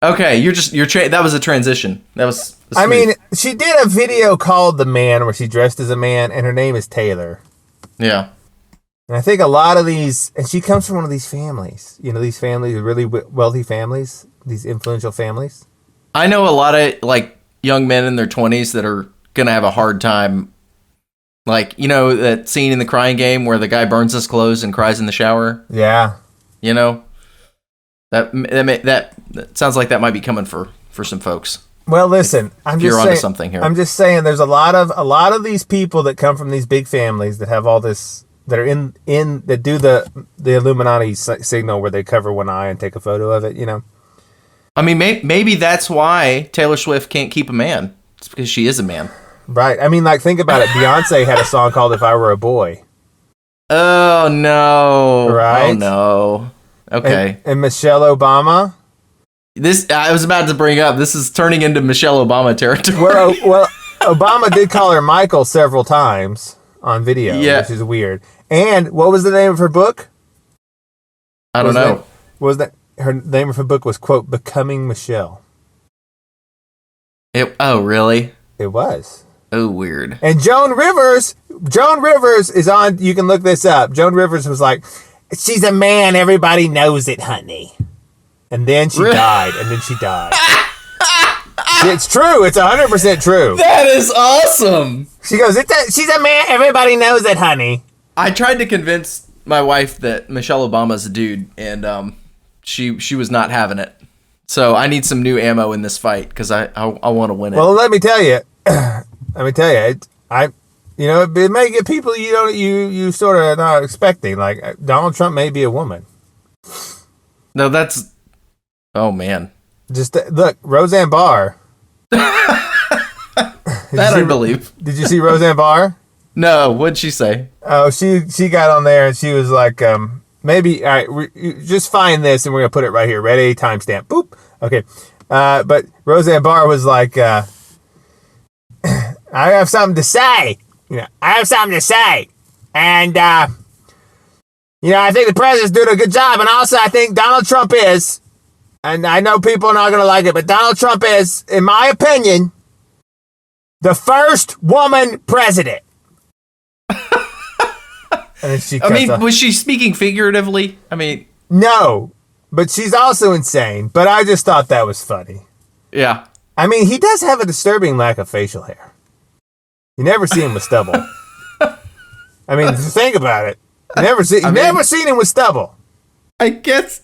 Okay, that was a transition. That was smooth. I mean, she did a video called The Man where she dressed as a man and her name is Taylor. Yeah. And I think a lot of these, and she comes from one of these families, these families, really wealthy families, these influential families. I know a lot of like young men in their 20s that are going to have a hard time. Like, that scene in The Crying Game where the guy burns his clothes and cries in the shower. Yeah. That sounds like that might be coming for some folks. Well, listen, you're onto something here. I'm just saying there's a lot of these people that come from these big families that have all this, that are that do the Illuminati signal where they cover one eye and take a photo of it, I mean, maybe that's why Taylor Swift can't keep a man. It's because she is a man. Right. I mean, like, think about it. Beyonce had a song called If I Were a Boy. Oh, no. Right? Oh, no. Okay. And Michelle Obama. I was about to bring up, this is turning into Michelle Obama territory. Well, Obama did call her Michael several times on video, which is weird. And what was the name of her book? I don't know. Her name of her book was, quote, Becoming Michelle. Oh, really? It was. Oh, weird. And Joan Rivers is on, you can look this up. Joan Rivers was like, she's a man, everybody knows it, honey. And then she died, It's true. It's 100% true. That is awesome. She goes, she's a man, everybody knows it, honey. I tried to convince my wife that Michelle Obama's a dude, and she was not having it. So I need some new ammo in this fight because I want to win it. Well, let me tell you. It may get people you sort of not expecting. Like Donald Trump may be a woman. No, that's. Oh man. Just look, Roseanne Barr. I believe. Did you see Roseanne Barr? No, what'd she say? Oh, she got on there and she was like, maybe, all right, just find this and we're going to put it right here. Ready, timestamp, boop. Okay. But Roseanne Barr was like, I have something to say. I have something to say. And, I think the president's doing a good job. And also, I think Donald Trump is, and I know people are not going to like it, but Donald Trump is, in my opinion, the first woman president. And then was she speaking figuratively? No, but she's also insane. But I just thought that was funny. Yeah. He does have a disturbing lack of facial hair. You never see him with stubble. Think about it. You never seen him with stubble. I guess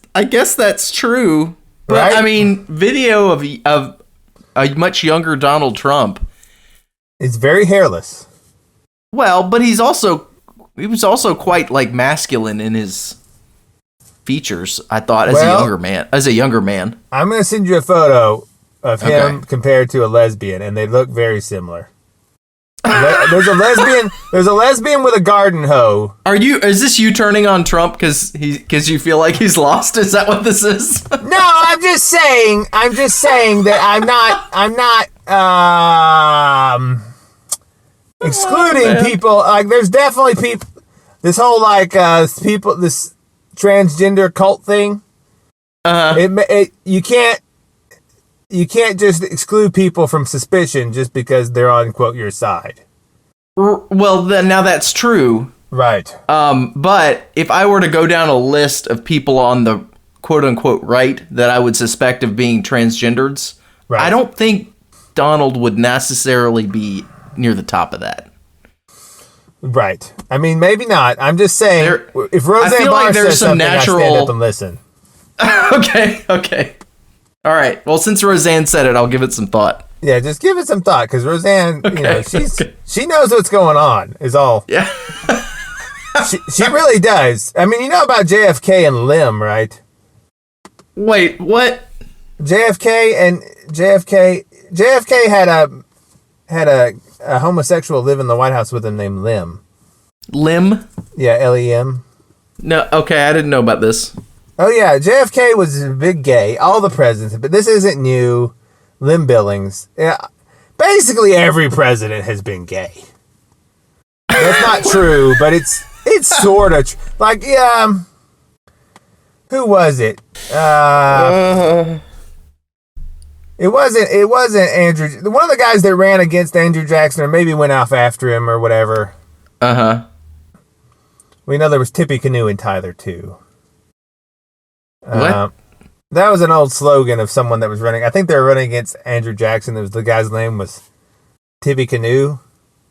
that's true. But Right? Video of a much younger Donald Trump. It's very hairless. Well, but he was also quite masculine in his features, I thought, as a younger man. I'm going to send you a photo of him compared to a lesbian, and they look very similar. There's a lesbian with a garden hoe. Is this you turning on Trump because you feel like he's lost? Is that what this is? No, I'm just saying that I'm not excluding people. Like, there's definitely people. This whole this transgender cult thing. You can't just exclude people from suspicion just because they're on quote your side. Well, then now that's true. Right. But if I were to go down a list of people on the quote unquote right that I would suspect of being transgenders, right. I don't think Donald would necessarily be near the top of that. Right. Maybe not. I'm just saying, if Roseanne Barr says something, I stand up and listen. Okay. All right. Well, since Roseanne said it, I'll give it some thought. Yeah, just give it some thought, because Roseanne, she knows what's going on, is all. Yeah. she really does. You know about JFK and Lim, right? Wait, what? JFK had a homosexual live in the White House with him named Lim. Lim? Yeah, Lem. No, okay, I didn't know about this. Oh yeah, JFK was a big gay. All the presidents, but this isn't new. Lim Billings. Yeah, basically every president has been gay. That's not true, but it's sort of who was it? It wasn't Andrew. One of the guys that ran against Andrew Jackson, or maybe went off after him, or whatever. We know there was Tippy Canoe and Tyler too. What? That was an old slogan of someone that was running. I think they were running against Andrew Jackson. The guy's name was Tippy Canoe.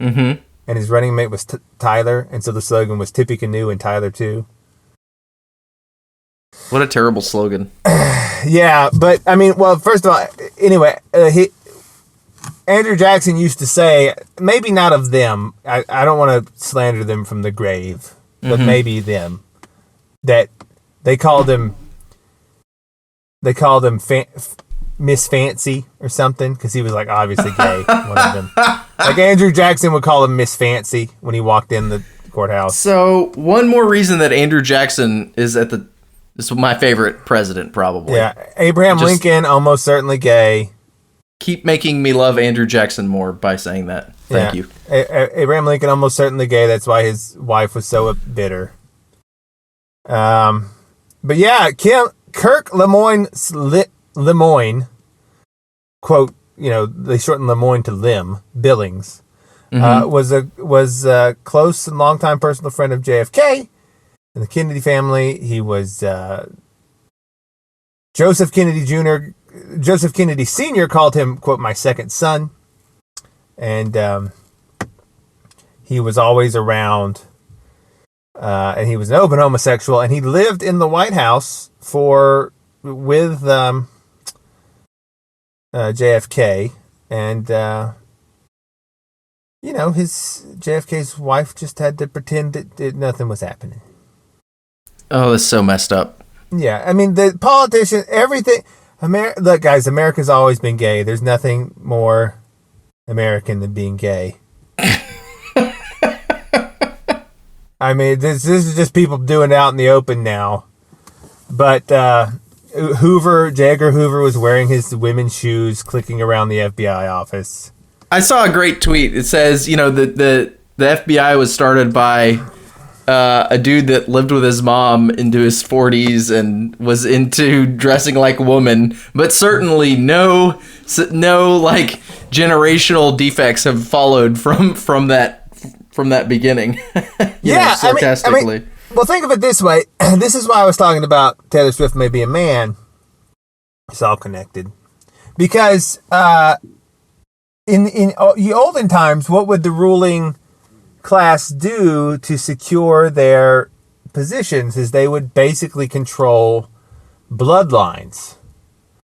Mm-hmm. And his running mate was Tyler. And so the slogan was Tippy Canoe and Tyler too. What a terrible slogan. Yeah, but first of all, anyway, Andrew Jackson used to say, maybe not of them. I don't want to slander them from the grave, but maybe them, that they called him Miss Fancy or something, because he was obviously gay. One of them, Andrew Jackson would call him Miss Fancy when he walked in the courthouse. So one more reason that Andrew Jackson is this is my favorite president, probably. Yeah, Abraham Lincoln, almost certainly gay. Keep making me love Andrew Jackson more by saying that. Thank you. Abraham Lincoln, almost certainly gay. That's why his wife was so bitter. But yeah, Kirk Lemoyne, quote, they shortened Lemoyne to Lim Billings, was a close and longtime personal friend of JFK and the Kennedy family. He was Joseph Kennedy Sr. called him, quote, my second son, and he was always around. And he was an open homosexual, and he lived in the White House with JFK, and his JFK's wife just had to pretend that nothing was happening. Oh, that's so messed up. Yeah, I mean, the politician, everything. Look, guys, America's always been gay. There's nothing more American than being gay. I mean, this is just people doing it out in the open now. But J. Edgar Hoover was wearing his women's shoes, clicking around the FBI office. I saw a great tweet. It says, the FBI was started by a dude that lived with his mom into his 40s and was into dressing like a woman, but certainly no like generational defects have followed from that beginning. Sarcastically. I mean, well, think of it this way. This is why I was talking about Taylor Swift may be a man. It's all connected. Because in the olden times, what would the ruling class do to secure their positions is they would basically control bloodlines.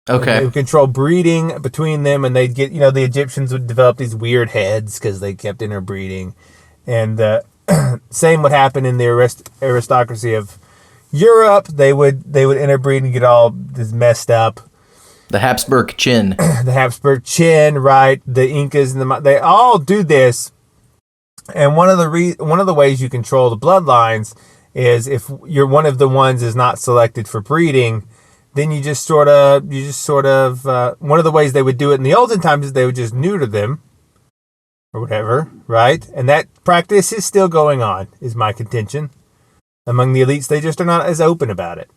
Okay. They would control breeding between them, and they'd get, the Egyptians would develop these weird heads because they kept interbreeding. And same would happen in the aristocracy of Europe. They would interbreed and get all this messed up. The Habsburg chin. The Habsburg chin, right? The Incas and they all do this. And one of the ways you control the bloodlines is if you're one of the ones is not selected for breeding, then you just sort of one of the ways they would do it in the olden times is they would just neuter them or whatever, right? And that practice is still going on, is my contention. Among the elites, they just are not as open about it.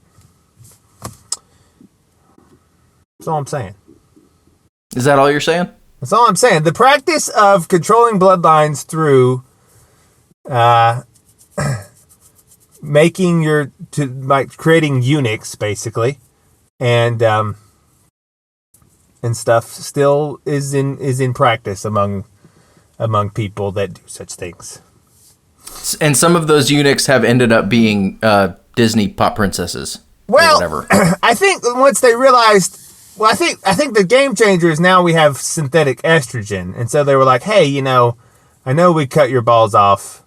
That's all I'm saying. Is that all you're saying? That's all I'm saying. The practice of controlling bloodlines through creating eunuchs, basically, and stuff, still is in practice among people that do such things. And some of those eunuchs have ended up being Disney pop princesses. Well, or whatever. I think once they realized. Well, I think the game changer is now we have synthetic estrogen. And so they were like, hey, I know we cut your balls off,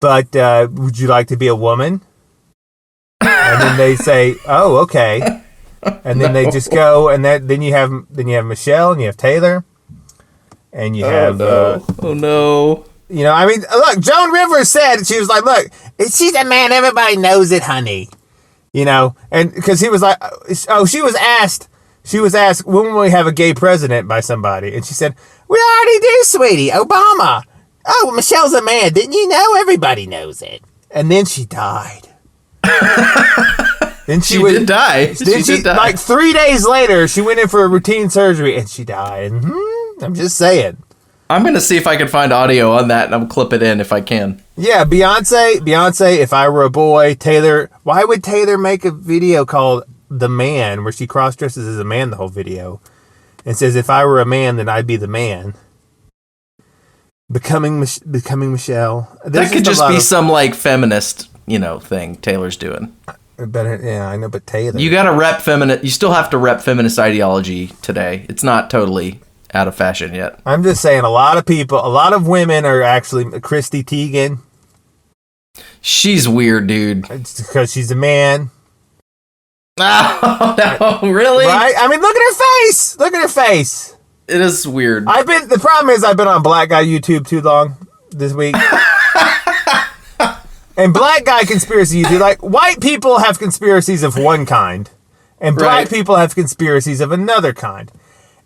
but would you like to be a woman? And then they say, oh, okay. And then they just go, and then you have Michelle, and you have Taylor, and you have... Oh, no. I mean, look, Joan Rivers said, she was like, look, she's a man, everybody knows it, honey. And because he was like, she was asked, when will we have a gay president by somebody? And she said, we already do, sweetie. Obama. Oh, Michelle's a man. Didn't you know? Everybody knows it. And then she died. Then she did die. Then she died. Like 3 days later, she went in for a routine surgery and she died. I'm just saying. I'm going to see if I can find audio on that and I'll clip it in if I can. Yeah, Beyonce, if I were a boy, Taylor, why would Taylor make a video called The Man, where she cross-dresses as a man the whole video, and says, if I were a man, then I'd be the man. Becoming Michelle. That could just be some, like, feminist, thing Taylor's doing. I know, but Taylor. You gotta rep you still have to rep feminist ideology today. It's not totally out of fashion yet. I'm just saying, a lot of women are actually, Christy Teigen. She's weird, dude. It's because she's a man. Oh, no, really? Right? I mean, look at her face. It is weird. The problem is I've been on Black Guy YouTube too long this week. And Black Guy conspiracy YouTube, like, white people have conspiracies of one kind, and black people have conspiracies of another kind.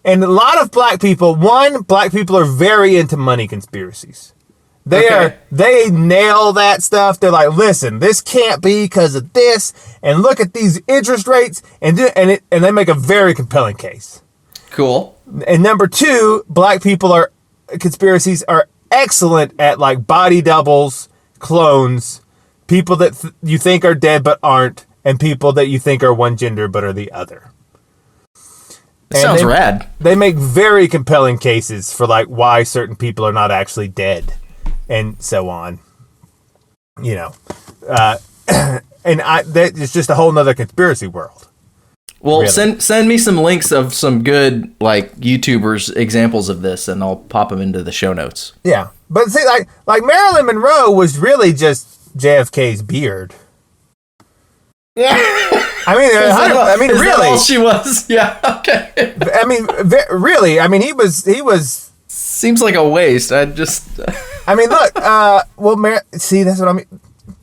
And a lot of black people are very into money conspiracies. They nail that stuff. They're like, listen, this can't be because of this, and look at these interest rates, and they make a very compelling case. Cool. And number two, black people conspiracies are excellent at, like, body doubles, clones, people that you think are dead but aren't, and people that you think are one gender but are the other. Sounds rad. They make very compelling cases for, like, why certain people are not actually dead. And so on, and that is just a whole nother conspiracy world. Well, Really. send me some links of some good like YouTubers examples of this, and I'll pop them into the show notes. Yeah, but see, like Marilyn Monroe was really just JFK's beard. Yeah. I mean, Is that really, all she was? Yeah. Okay. I mean, really, I mean, he was. Seems like a waste. I just. I mean, look, see, that's what I mean.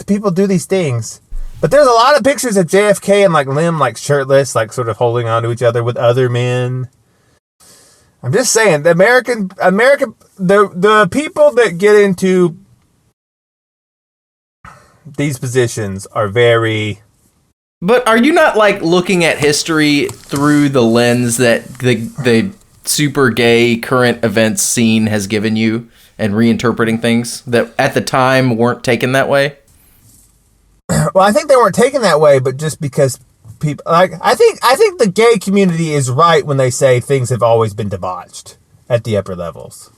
People do these things. But there's a lot of pictures of JFK and like Lim like shirtless, like sort of holding on to each other with other men. I'm just saying, the people that get into these positions are very. But are you not like looking at history through the lens that the super gay current events scene has given you and reinterpreting things that at the time weren't taken that way? Well, I think they weren't taken that way, but just because people like I think the gay community is right when they say things have always been debauched at the upper levels.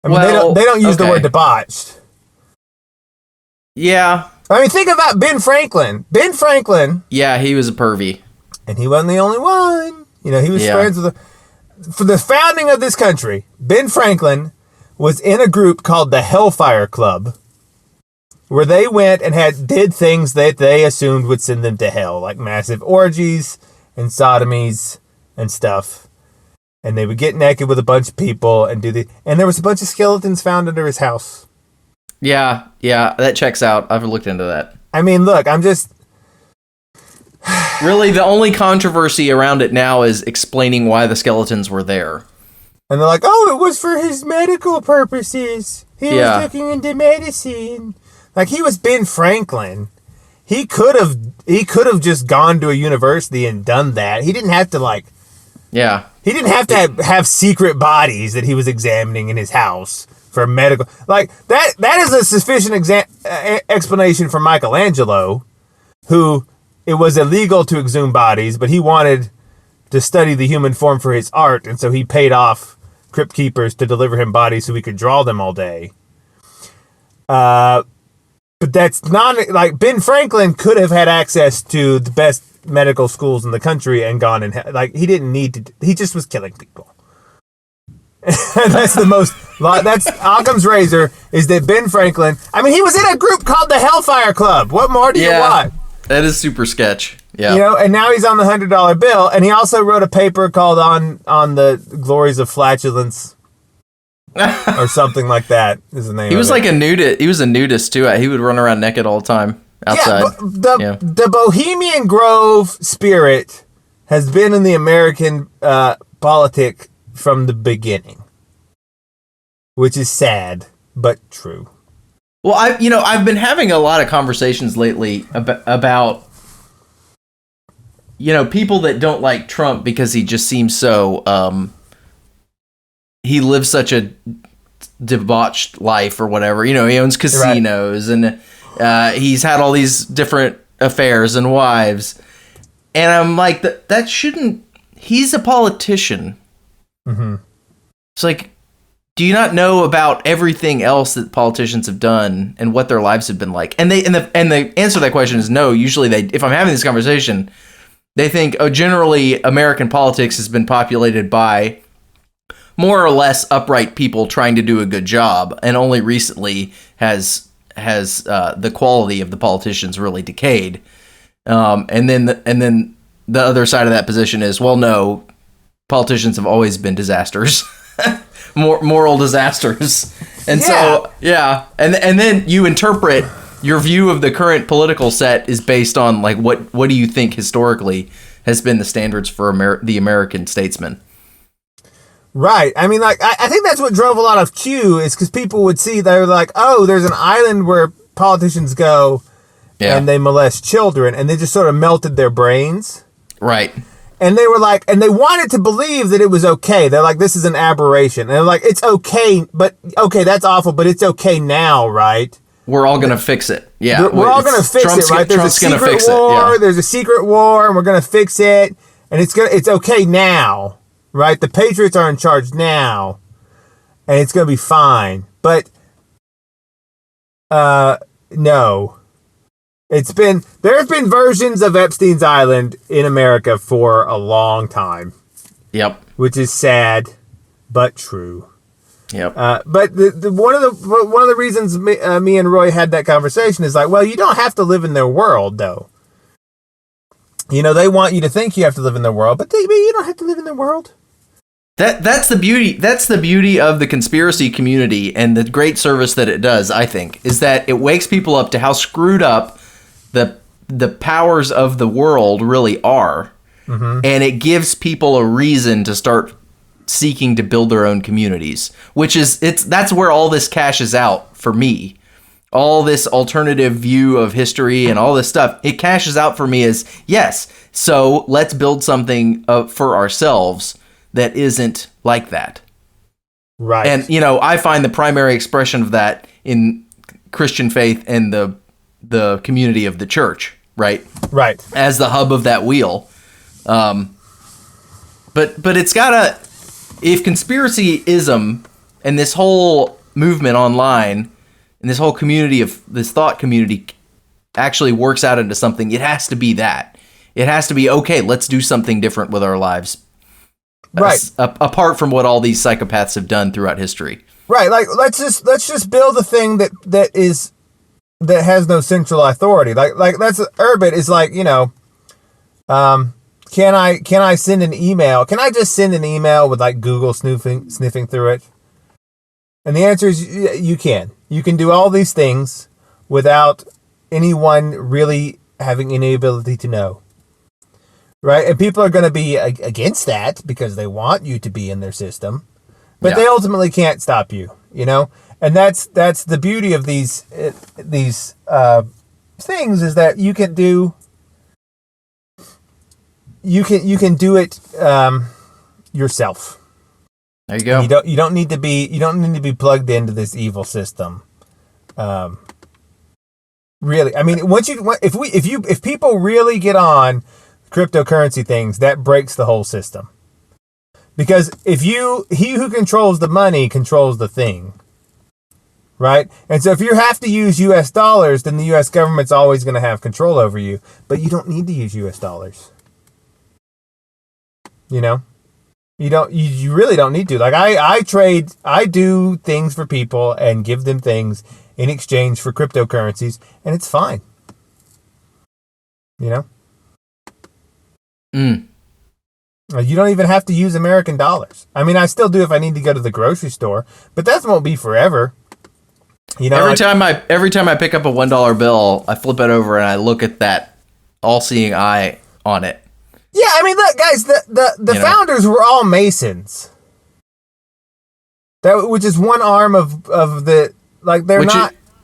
I mean, they don't use the word debauched. Yeah. I mean, think about Ben Franklin. Ben Franklin. Yeah, he was a pervy. And he wasn't the only one. You know, he was friends with for the founding of this country, Ben Franklin was in a group called the Hellfire Club, where they went and did things that they assumed would send them to hell, like massive orgies and sodomies and stuff. And they would get naked with a bunch of people and and there was a bunch of skeletons found under his house. Yeah, that checks out. I've looked into that. I mean, look, I'm just... Really, the only controversy around it now is explaining why the skeletons were there. And they're like, oh, it was for his medical purposes. He was looking into medicine. Like, he was Ben Franklin. He could have just gone to a university and done that. He didn't have to, like... Yeah. He didn't have to have secret bodies that he was examining in his house for medical... Like, that is a sufficient explanation for Michelangelo, who it was illegal to exhume bodies, but he wanted to study the human form for his art, and so he paid off crypt keepers to deliver him bodies so he could draw them all day. But that's not like Ben Franklin could have had access to the best medical schools in the country and gone and like he didn't need to. He just was killing people. That's that's Occam's razor is that Ben Franklin. I mean, he was in a group called the Hellfire Club. What more do you want? That is super sketch. Yeah, you know, and now he's on the $100 bill, and he also wrote a paper called on the glories of flatulence. Or something like that is the name. He was like a nudist. He was a nudist too. He would run around naked all the time outside. The Bohemian Grove spirit has been in the American politic from the beginning, which is sad but true. Well, I've been having a lot of conversations lately about people that don't like Trump because he just seems so. He lives such a debauched life or whatever. He owns casinos and he's had all these different affairs and wives. And I'm like, that shouldn't... He's a politician. Mm-hmm. It's like, do you not know about everything else that politicians have done and what their lives have been like? And the answer to that question is no. Usually if I'm having this conversation, they think, generally American politics has been populated by more or less upright people trying to do a good job, and only recently has the quality of the politicians really decayed. And then the other side of that position is, well, no, politicians have always been disasters, moral disasters, and so and then you interpret your view of the current political set is based on like what do you think historically has been the standards for the American statesman. Right. I mean, like, I think that's what drove a lot of Q is because people would see, they were like, oh, there's an island where politicians go and they molest children, and they just sort of melted their brains. Right. And they were like, and they wanted to believe that it was okay. They're like, this is an aberration. And they're like, it's okay, but okay, that's awful, but it's okay now, right? We're all going to fix it. Yeah. We're all going to fix it, right? There's a secret war. There's a secret war, and we're going to fix it. And it's okay now. Right? The Patriots are in charge now, and it's going to be fine. But, no. There's been versions of Epstein's Island in America for a long time. Yep. Which is sad, but true. Yep. But one of the reasons me and Roy had that conversation is like, well, you don't have to live in their world, though. You know, they want you to think you have to live in their world, but you don't have to live in their world. That's the beauty. That's the beauty of the conspiracy community, and the great service that it does, I think, is that it wakes people up to how screwed up the powers of the world really are, and it gives people a reason to start seeking to build their own communities, that's where all this cashes out for me. All this alternative view of history and all this stuff, it cashes out for me as, yes, so let's build something for ourselves that isn't like that. Right. And, you know, I find the primary expression of that in Christian faith and the community of the church, right? Right. As the hub of that wheel. But it's gotta, if conspiracyism and this whole movement online and this whole community of this thought community actually works out into something, it has to be that. It has to be, okay, let's do something different with our lives. Right. Apart from what all these psychopaths have done throughout history. Right. Like, let's just build a thing that has no central authority. Like that's Urbit is like, you know, can I send an email? Can I just send an email with like Google sniffing through it? And the answer is you can. You can do all these things without anyone really having any ability to know. Right? And people are going to be against that because they want you to be in their system. But they ultimately can't stop you, you know? And that's the beauty of these things is that you can do it yourself. There you go. You don't need to be plugged into this evil system. Really, I mean, if people really get on cryptocurrency things, that breaks the whole system. Because he who controls the money controls the thing. Right? And so if you have to use US dollars, then the US government's always going to have control over you. But you don't need to use US dollars. You know? You really don't need to. Like I do things for people and give them things in exchange for cryptocurrencies, and it's fine. You know? You don't even have to use American dollars. I mean, I still do if I need to go to the grocery store, but that won't be forever. You know, every time I pick up a $1 bill, I flip it over and I look at that all-seeing eye on it. Yeah, I mean, look, guys, the founders were all Masons. Which is one arm of the, like,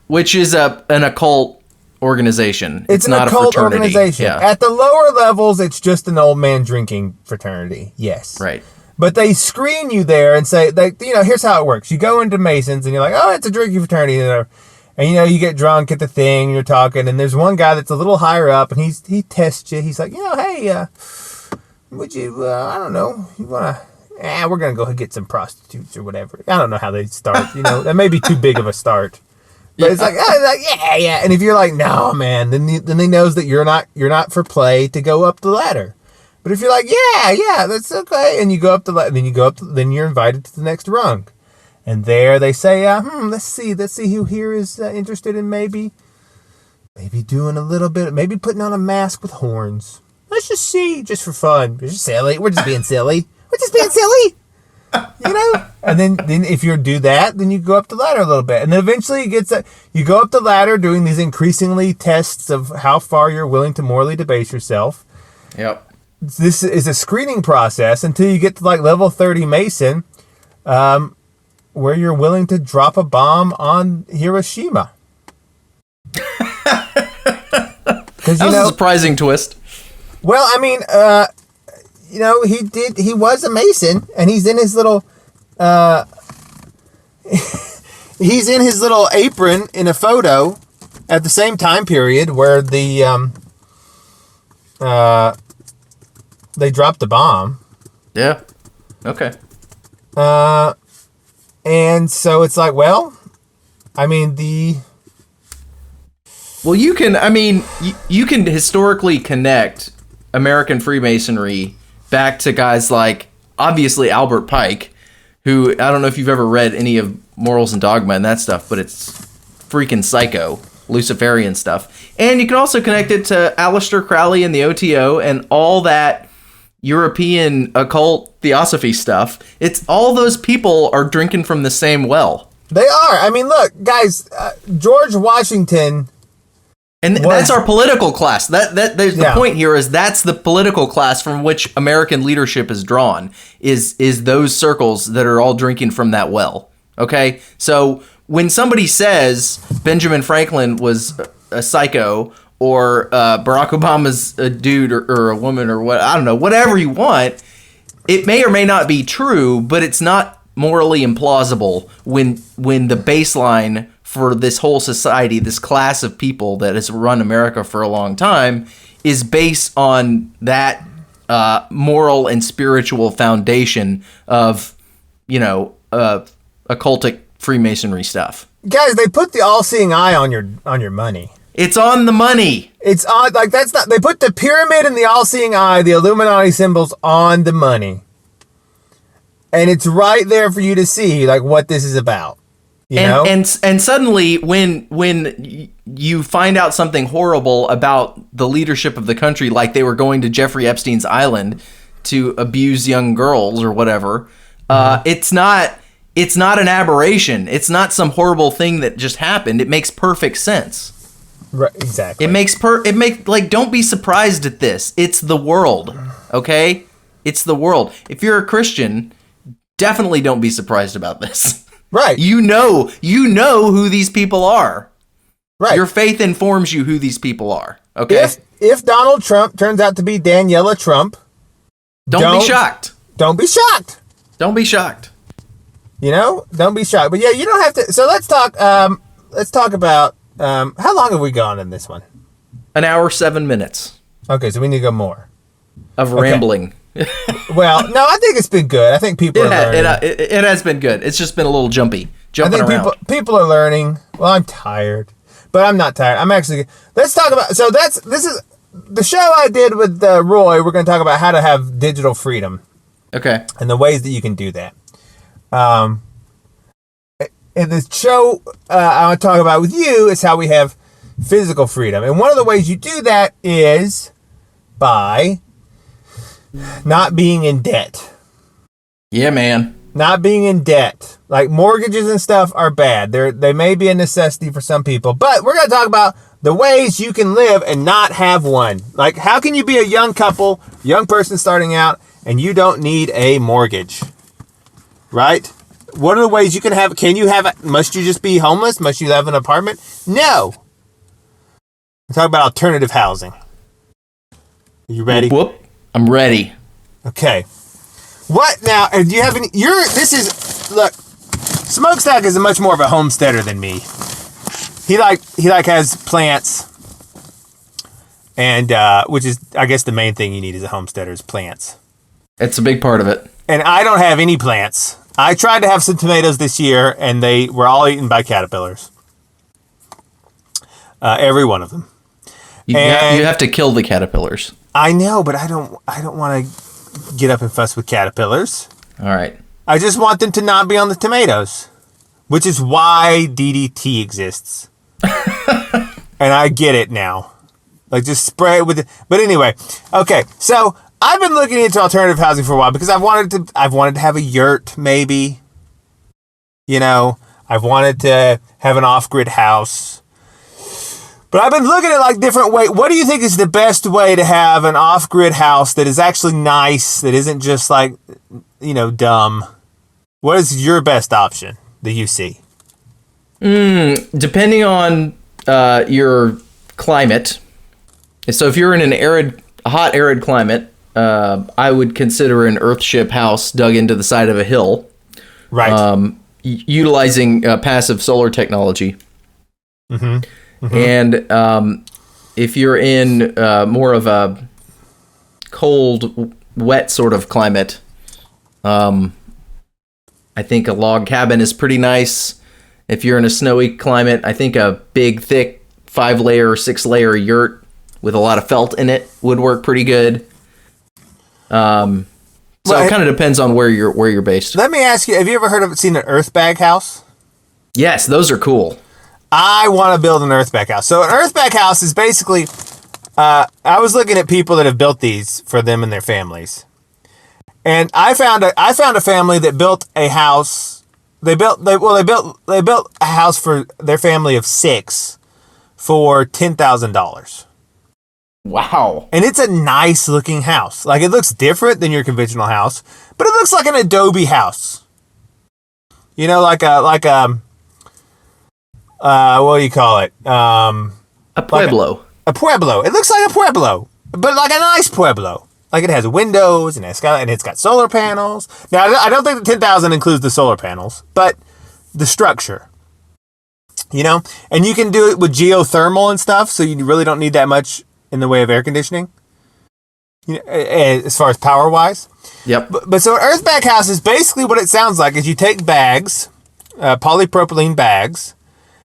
which is an occult organization. It's an not occult a fraternity. Organization. Yeah. At the lower levels, it's just an old man drinking fraternity. Yes. Right. But they screen you there and say, here's how it works. You go into Masons and you're like, oh, it's a drinking fraternity. And, you get drunk at the thing, you're talking, and there's one guy that's a little higher up, and he tests you. He's like, hey, would you, I don't know, you want to, we're going to go get some prostitutes or whatever. I don't know how they start, that may be too big of a start. But it's like, yeah. And if you're like, no, man, then he knows that you're not for play to go up the ladder. But if you're like, yeah, that's okay, and you go up the ladder, then you're invited to the next rung. And there they say, let's see who here is interested in maybe doing a little bit, maybe putting on a mask with horns. Let's just see, just for fun. We're just silly. We're just being silly. And then if you do that, then you go up the ladder a little bit. And then eventually you go up the ladder doing these increasingly tests of how far you're willing to morally debase yourself. Yep. This is a screening process until you get to like level 30 Mason, where you're willing to drop a bomb on Hiroshima. That was a surprising twist. Well, I mean, he was a Mason, and he's in his little, apron in a photo at the same time period where they dropped the bomb. Yeah. Okay. And so it's like, well, I mean, Well, you can. I mean, you can historically connect American Freemasonry back to guys like obviously Albert Pike, who I don't know if you've ever read any of Morals and Dogma and that stuff, but it's freaking psycho Luciferian stuff. And you can also connect it to Aleister Crowley and the OTO and all that European occult theosophy stuff. It's all those people are drinking from the same well. They are. I mean, look, guys, George Washington. And that's our political class. The point here is that's the political class from which American leadership is drawn, is those circles that are all drinking from that well. Okay? So when somebody says Benjamin Franklin was a psycho or Barack Obama's a dude or a woman or what, I don't know, whatever you want, it may or may not be true, but it's not morally implausible when the baseline for this whole society, this class of people that has run America for a long time, is based on that moral and spiritual foundation of, occultic Freemasonry stuff. Guys, they put the all-seeing eye on your money. It's on the money. It's on, like, that's not, they put the pyramid and the all-seeing eye, the Illuminati symbols, on the money. And it's right there for you to see, like, what this is about. You know? And suddenly, when you find out something horrible about the leadership of the country, like they were going to Jeffrey Epstein's island to abuse young girls or whatever, it's not an aberration. It's not some horrible thing that just happened. It makes perfect sense. Right, exactly. Don't be surprised at this. It's the world, okay? It's the world. If you're a Christian, definitely don't be surprised about this. Right. You know who these people are. Right. Your faith informs you who these people are. Okay. If Donald Trump turns out to be Daniela Trump, don't be shocked. Don't be shocked. Don't be shocked. Don't be shocked. But yeah, you don't have to. So let's talk about how long have we gone in this one? An hour, 7 minutes. Okay, so we need to go more of rambling. Well, no, I think it's been good. I think people are learning. It has been good. It's just been a little jumping around. People are learning. Well, I'm tired, but I'm not tired. I'm actually. Let's talk about. So this is the show I did with Roy. We're going to talk about how to have digital freedom. Okay. And the ways that you can do that. In this show, I want to talk about with you is how we have physical freedom, and one of the ways you do that is by not being in debt. Yeah, man. Not being in debt. Like mortgages and stuff are bad. They may be a necessity for some people, but we're going to talk about the ways you can live and not have one. Like, how can you be a young couple, young person starting out, and you don't need a mortgage? Right? What are the ways you can have? Must you just be homeless? Must you have an apartment? No. We're talking about alternative housing. Are you ready? Whoop. I'm ready. Okay. What now? Do you have any? Look, Smokestack is much more of a homesteader than me. He has plants, and which is, I guess, the main thing you need as a homesteader is plants. It's a big part of it. And I don't have any plants. I tried to have some tomatoes this year, and they were all eaten by caterpillars. Every one of them. You have to kill the caterpillars. I know, but I don't want to get up and fuss with caterpillars. All right. I just want them to not be on the tomatoes, which is why DDT exists. And I get it now. Like, just spray it with it. But anyway, okay. So I've been looking into alternative housing for a while because I've wanted to have a yurt, maybe. I've wanted to have an off-grid house. But I've been looking at like different ways. What do you think is the best way to have an off-grid house that is actually nice, that isn't just like, dumb? What is your best option that you see? Depending on your climate. So if you're in a hot, arid climate, I would consider an earthship house dug into the side of a hill. Right. Utilizing passive solar technology. Mm-hmm. Mm-hmm. And if you're in more of a cold, wet sort of climate, I think a log cabin is pretty nice. If you're in a snowy climate, I think a big, thick 5-layer, 6-layer yurt with a lot of felt in it would work pretty good. So it kind of depends on where you're based. Let me ask you, have you ever seen an earthbag house? Yes, those are cool. I want to build an earthbag house. So an earthbag house is basically, I was looking at people that have built these for them and their families. And I found a family that built a house. They built a house for their family of 6 for $10,000. Wow. And it's a nice looking house. Like, it looks different than your conventional house, but it looks like an adobe house. You know, like a what do you call it? A pueblo. Like a pueblo. It looks like a pueblo, but like a nice pueblo. Like, it has windows and it's got solar panels. Now, I don't think the 10,000 includes the solar panels, but the structure. You know, and you can do it with geothermal and stuff, so you really don't need that much in the way of air conditioning. You know, as far as power wise. Yep. But so an earthbag house is basically what it sounds like. Is you take bags, polypropylene bags,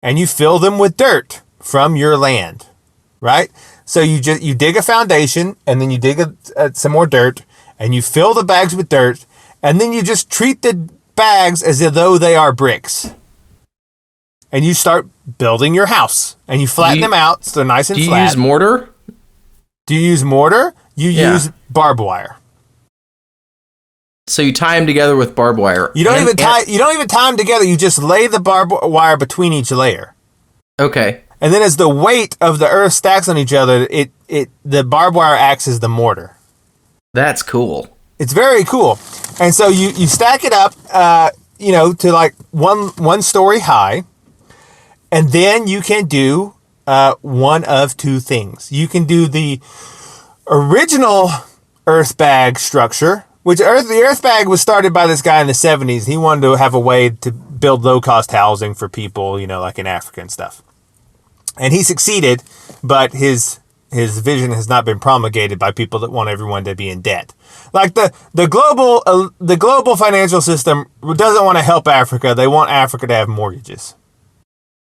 and you fill them with dirt from your land, right? So you dig a foundation, and then you dig some more dirt, and you fill the bags with dirt, and then you just treat the bags as though they are bricks. And you start building your house, and you flatten them out so they're nice and flat. Do you use mortar? Do you use mortar? You use barbed wire. So you tie them together with barbed wire. You don't even tie them together. You just lay the barbed wire between each layer. Okay. And then as the weight of the earth stacks on each other, the barbed wire acts as the mortar. That's cool. It's very cool. And so you stack it up, to like one story high, and then you can do one of two things. You can do the original earthbag structure, which the earthbag was started by this guy in the 70s. He wanted to have a way to build low-cost housing for people, like in Africa and stuff. And he succeeded, but his vision has not been promulgated by people that want everyone to be in debt. Like the global financial system doesn't want to help Africa. They want Africa to have mortgages.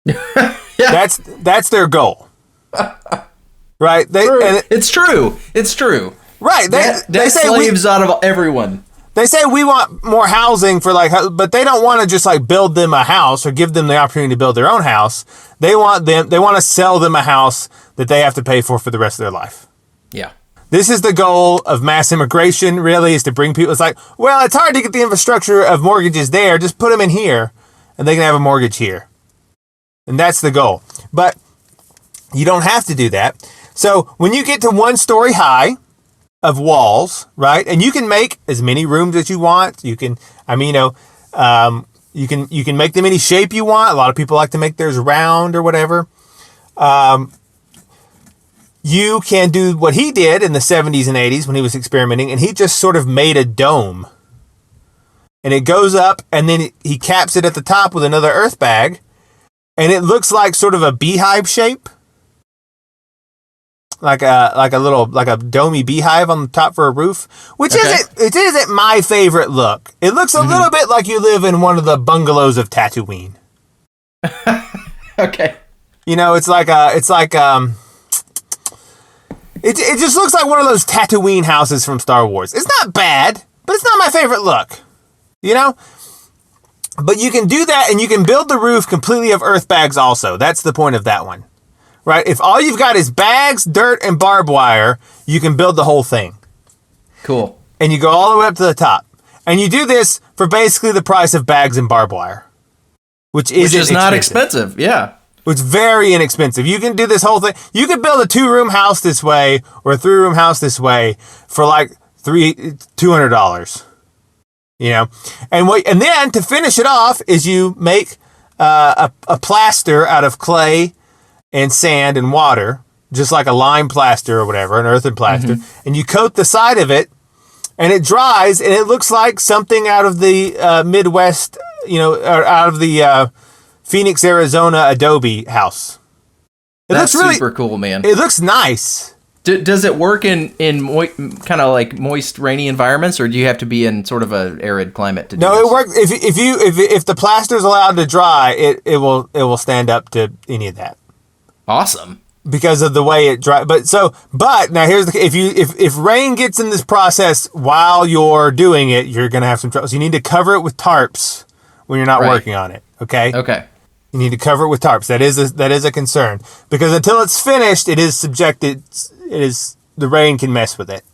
Yeah. That's their goal. Right? It's true. Right. They say slaves out of everyone. They say we want more housing but they don't want to just like build them a house or give them the opportunity to build their own house. They want to sell them a house that they have to pay for the rest of their life. Yeah. This is the goal of mass immigration, really, is to bring people. It's like, well, it's hard to get the infrastructure of mortgages there. Just put them in here and they can have a mortgage here. And that's the goal. But you don't have to do that. So when you get to 1 story high of walls, right? And you can make as many rooms as you want. You can, you can make them any shape you want. A lot of people like to make theirs round or whatever. You can do what he did in the 70s and 80s when he was experimenting, and he just sort of made a dome. And it goes up, and then he caps it at the top with another earth bag, and it looks like sort of a beehive shape. Like a domey beehive on the top for a roof, which isn't my favorite look. It looks a little bit like you live in one of the bungalows of Tatooine. Okay. It just looks like one of those Tatooine houses from Star Wars. It's not bad, but it's not my favorite look. But you can do that, and you can build the roof completely of earth bags also. That's the point of that one. Right? If all you've got is bags, dirt, and barbed wire, you can build the whole thing. Cool. And you go all the way up to the top. And you do this for basically the price of bags and barbed wire. Which is not expensive. Yeah. It's very inexpensive. You can do this whole thing. You could build a 2-room house this way or a 3-room house this way for like $200. And then to finish it off is you make a plaster out of clay and sand and water, just like a lime plaster or whatever, an earthen plaster, and you coat the side of it, and it dries, and it looks like something out of the Midwest, or out of the Phoenix, Arizona Adobe house. That's looks really super cool, man. It looks nice. Does it work in kind of like moist, rainy environments, or do you have to be in sort of an arid climate to do this? No, it works. If the plaster is allowed to dry, it will stand up to any of that. Awesome. because of the way it dries. But now here's if rain gets in this process while you're doing it, you're gonna have some trouble. So you need to cover it with tarps when you're not working on it. Okay. Okay. You need to cover it with tarps. That is a concern because until it's finished, it is subjected. The rain can mess with it.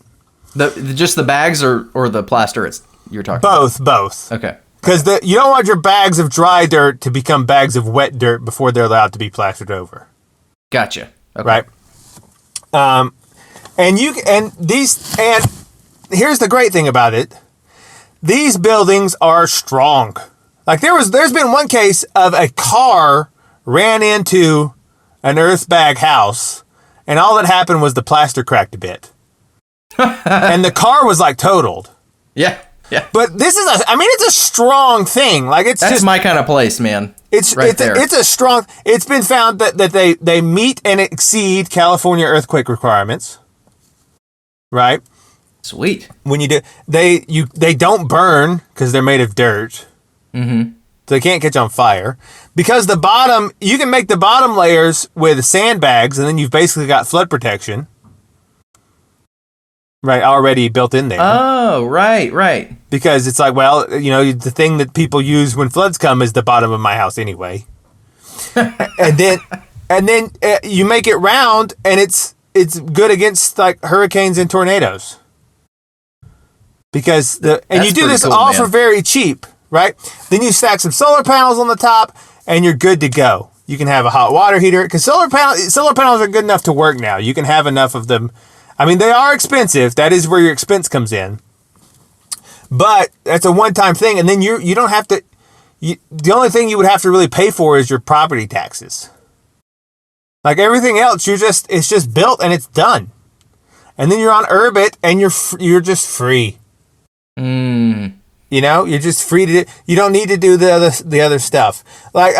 Just the bags or the plaster you're talking Both. Okay. Because you don't want your bags of dry dirt to become bags of wet dirt before they're allowed to be plastered over. Gotcha. Okay. Right. And here's the great thing about it. These buildings are strong. Like there's been one case of a car ran into an earthbag house, and all that happened was the plaster cracked a bit. And the car was like totaled. Yeah. Yeah. But this is it's a strong thing. Like that's just my kind of place, man. It's a strong. It's been found that they meet and exceed California earthquake requirements. Right. Sweet. When you do, they don't burn because they're made of dirt. Mm-hmm. So they can't catch on fire because the bottom. You can make the bottom layers with sandbags, and then you've basically got flood protection. Right, already built in there. Oh, right. Because it's like, well, the thing that people use when floods come is the bottom of my house anyway. and then you make it round, and it's good against like hurricanes and tornadoes. Because you do this all for very cheap, right? Then you stack some solar panels on the top, and you're good to go. You can have a hot water heater because solar panels are good enough to work now. You can have enough of them. I mean, they are expensive. That is where your expense comes in. But that's a one-time thing, and then you don't have to. The only thing you would have to really pay for is your property taxes. Like everything else, it's just built and it's done, and then you're on Urbit and you're just free. You're just free to. You don't need to do the other stuff. Like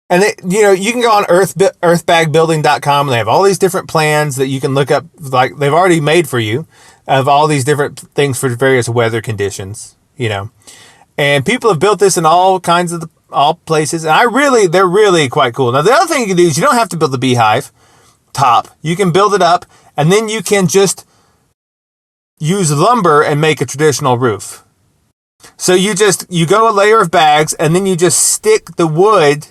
And you can go on earthbagbuilding.com and they have all these different plans that you can look up, like they've already made for you, of all these different things for various weather conditions, And people have built this in all kinds of all places, and they're really quite cool. Now the other thing you can do is you don't have to build the beehive top. You can build it up, and then you can just use lumber and make a traditional roof. So you go a layer of bags, and then you just stick the wood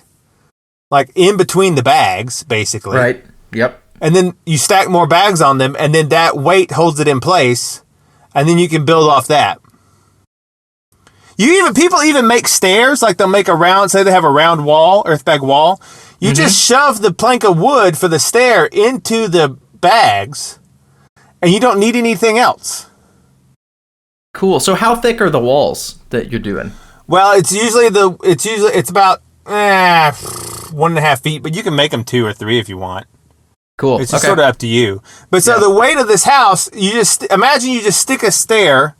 like in between the bags, basically. Right. Yep. And then you stack more bags on them, and then that weight holds it in place, and then you can build off that. People even make stairs, like they'll make say they have a round wall, earthbag wall. You just shove the plank of wood for the stair into the bags, and you don't need anything else. Cool. So how thick are the walls that you're doing? Well, it's about 1.5 feet, but you can make them 2 or 3 if you want. Cool. It's just sort of up to you. But the weight of this house, you just stick a stair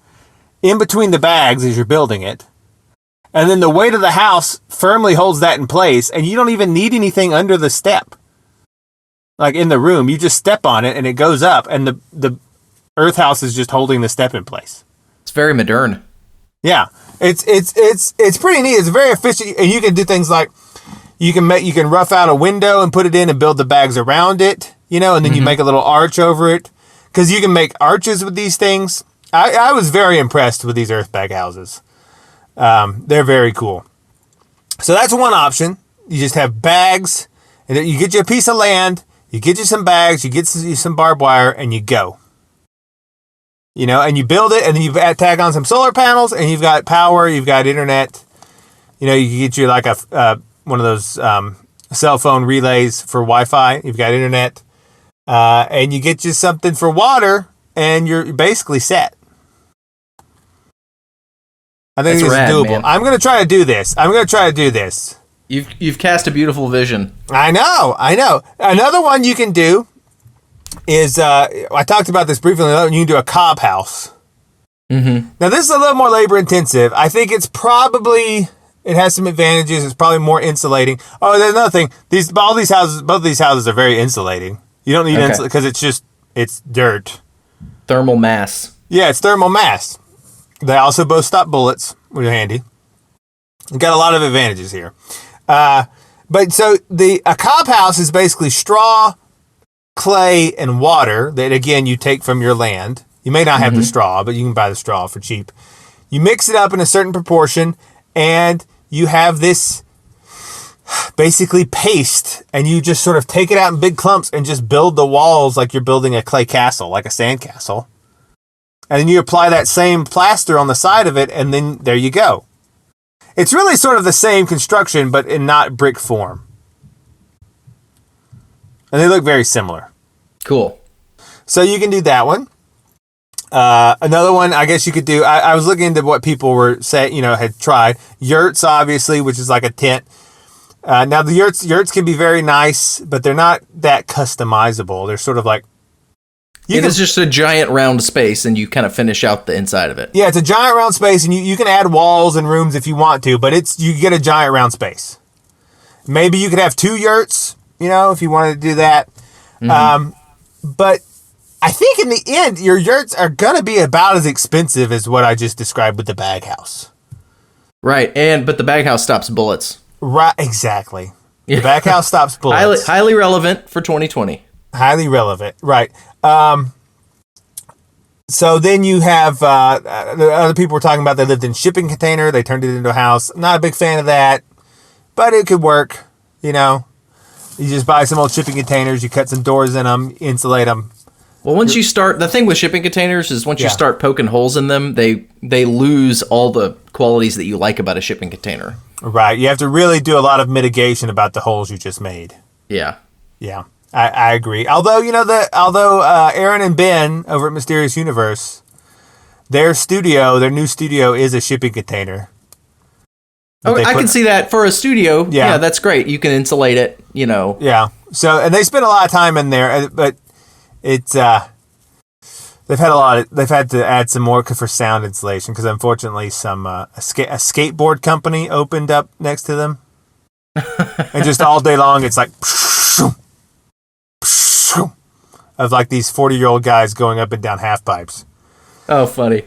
in between the bags as you're building it, and then the weight of the house firmly holds that in place, and you don't even need anything under the step. Like in the room, you just step on it and it goes up, and the earth house is just holding the step in place. It's very modern. Yeah, it's pretty neat. It's very efficient, and you can do things like you can rough out a window and put it in and build the bags around it, and then you make a little arch over it, because you can make arches with these things. I was very impressed with these earthbag houses. They're very cool. So that's one option. You just have bags, and you get you a piece of land, you get you some bags, you get you some barbed wire, and you go. And you build it, and then you tag on some solar panels, and you've got power, you've got internet. You can get you like a one of those cell phone relays for Wi-Fi. You've got internet, and you get you something for water, and you're basically set. I think it's doable. Man. I'm going to try to do this. You've cast a beautiful vision. I know. Another one you can do is, I talked about this briefly, you can do a cob house. Mm-hmm. Now, this is a little more labor intensive. I think it has some advantages. It's probably more insulating. Oh, there's another thing. Both of these houses are very insulating. You don't need insulation because it's dirt. Thermal mass. Yeah, it's thermal mass. They also both stop bullets, which are handy. You've got a lot of advantages here. But so a cob house is basically straw, clay, and water that, again, you take from your land. You may not have the straw, but you can buy the straw for cheap. You mix it up in a certain proportion, and you have this basically paste, and you just sort of take it out in big clumps and just build the walls like you're building a clay castle, like a sand castle. And then you apply that same plaster on the side of it, and then there you go. It's really sort of the same construction, but in not brick form. And they look very similar. Cool. So you can do that one. Another one, I guess you could do, I was looking into what people were saying, had tried. Yurts, obviously, which is like a tent. Now the yurts can be very nice, but they're not that customizable. They're sort of like, It's just a giant round space, and you kind of finish out the inside of it. Yeah, it's a giant round space, and you can add walls and rooms if you want to, but you get a giant round space. Maybe you could have 2 yurts, if you wanted to do that. But I think in the end, your yurts are going to be about as expensive as what I just described with the bag house. Right, but the bag house stops bullets. Right, exactly. The bag house stops bullets. Highly relevant for 2020. Highly relevant, right. So then you have the other people were talking about they lived in shipping container. They turned it into a house. Not a big fan of that, but it could work. You just buy some old shipping containers. You cut some doors in them, insulate them. Well, once you start, the thing with shipping containers is once you start poking holes in them, they lose all the qualities that you like about a shipping container. Right. You have to really do a lot of mitigation about the holes you just made. Yeah. Yeah. I agree. Although, Aaron and Ben over at Mysterious Universe, their new studio is a shipping container. I can see that for a studio. Yeah, that's great. You can insulate it, Yeah. So, and they spend a lot of time in there, but it's, they've had to add some more for sound insulation because unfortunately a skateboard company opened up next to them. And just all day long, it's like, of like these 40-year-old guys going up and down half pipes. Oh, funny.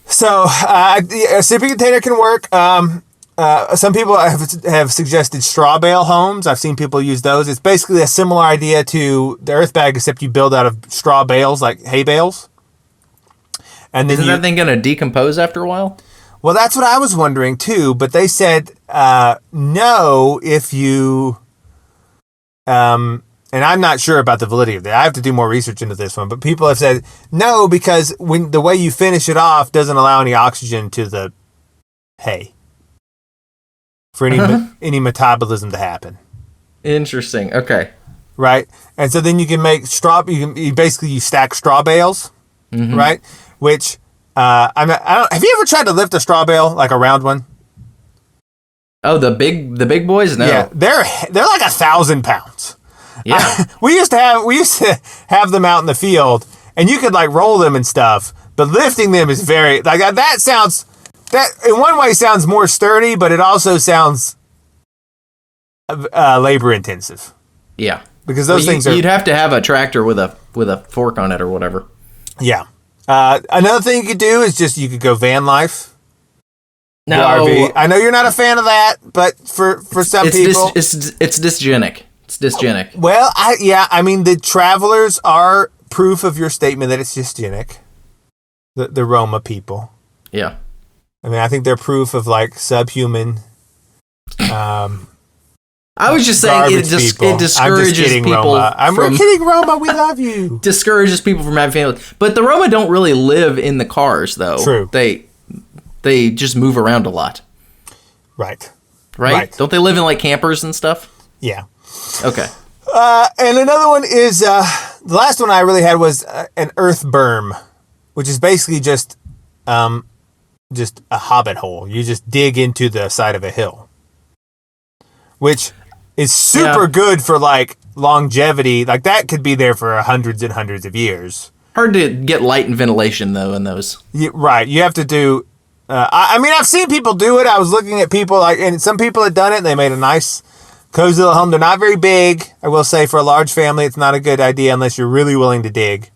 So a shipping container can work. Some people have suggested straw bale homes. I've seen people use those. It's basically a similar idea to the earth bag, except you build out of straw bales, like hay bales. And then Isn't that thing going to decompose after a while? Well, that's what I was wondering too. But they said no if you and I'm not sure about the validity of that. I have to do more research into this one. But people have said no because when the way you finish it off doesn't allow any oxygen to the hay for any metabolism to happen. Interesting. Okay. Right, and so then you can make straw. You stack straw bales, right? Which I don't. Have you ever tried to lift a straw bale, like a round one? Oh, the big boys? No. Yeah, they're like 1,000 pounds. Yeah. We used to have them out in the field, and you could like roll them and stuff, but lifting them is very like that in one way sounds more sturdy, but it also sounds labor intensive. Yeah. Because those things you'd have to have a tractor with a fork on it or whatever. Yeah. Another thing you could do is you could go van life. No, RV. I know you're not a fan of that, but for some people, it's dysgenic. It's dysgenic. Well, I mean, the travelers are proof of your statement that it's dysgenic. The Roma people. Yeah. I mean, I think they're proof of like subhuman. I was just saying it discourages people. We're kidding, Roma. We love you. Discourages people from having families. But the Roma don't really live in the cars, though. True. They just move around a lot. Right. Don't they live in like campers and stuff? Yeah. Okay. And another one is the last one I really had was an earth berm, which is basically just a hobbit hole. You just dig into the side of a hill, which is super good for like longevity. Like that could be there for hundreds and hundreds of years. Hard to get light and ventilation though in those. Right. You have to do. I mean, I've seen people do it. I was looking at people and some people had done it. And they made a nice, cozy little home. They're not very big. I will say for a large family, it's not a good idea unless you're really willing to dig.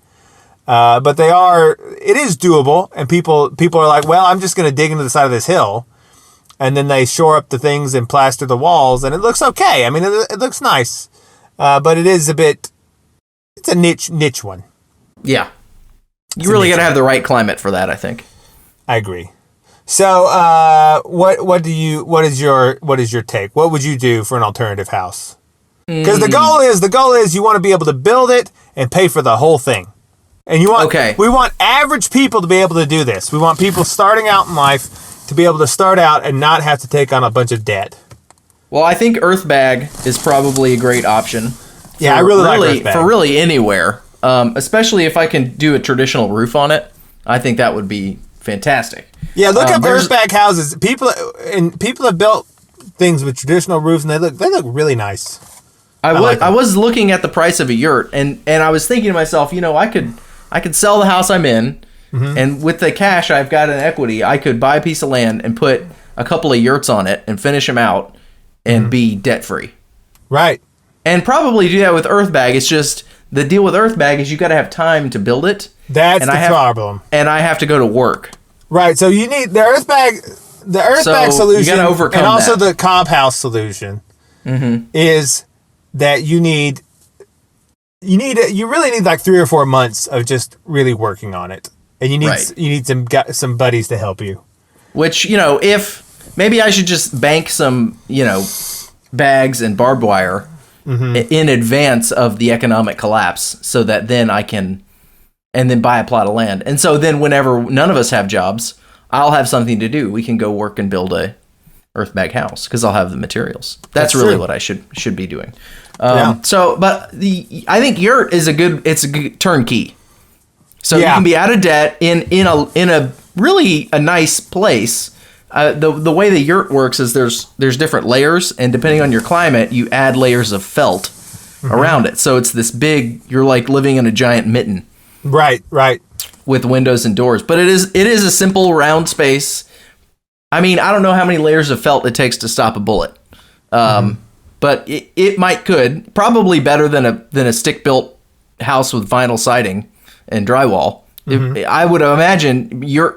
But it is doable. And people are like, well, I'm just going to dig into the side of this hill. and then they shore up the things and plaster the walls, and it looks okay. I mean, it looks nice, but it is it's a niche one. Yeah. You really got to have the right climate for that, I think. I agree. So, what is your take? What would you do for an alternative house? Because the goal is you want to be able to build it and pay for the whole thing. And we want average people to be able to do this. We want people starting out in life to be able to start out and not have to take on a bunch of debt. Well, I think Earthbag is probably a great option. Yeah, I really like Earthbag. For really anywhere, especially if I can do a traditional roof on it. I think that would be fantastic. Yeah, look up Earthbag houses. People have built things with traditional roofs, and they look really nice. I was looking at the price of a yurt, and I was thinking to myself, I could sell the house I'm in, and with the cash I've got in equity, I could buy a piece of land and put a couple of yurts on it and finish them out and be debt free. Right. And probably do that with Earthbag. It's just the deal with Earthbag is you got to have time to build it. That's the problem. And I have to go to work. Right. So you need the Earthbag solution, you got to overcome and also that. the Cobb House solution is that you really need like 3 or 4 months of just really working on it, and you need some buddies to help you. Which if maybe I should just bank some bags and barbed wire in advance of the economic collapse, so that then I can and then buy a plot of land, and so then whenever none of us have jobs, I'll have something to do. We can go work and build a Earthbag house because I'll have the materials. That's really true. What I should be doing. So, but I think yurt is a good turnkey. So you can be out of debt in a really a nice place. The way the yurt works is there's different layers, and depending on your climate, you add layers of felt around it. So it's this big. You're like living in a giant mitten. Right. With windows and doors, but it is a simple round space. I mean, I don't know how many layers of felt it takes to stop a bullet. But it could probably better than a stick-built house with vinyl siding and drywall. I would imagine your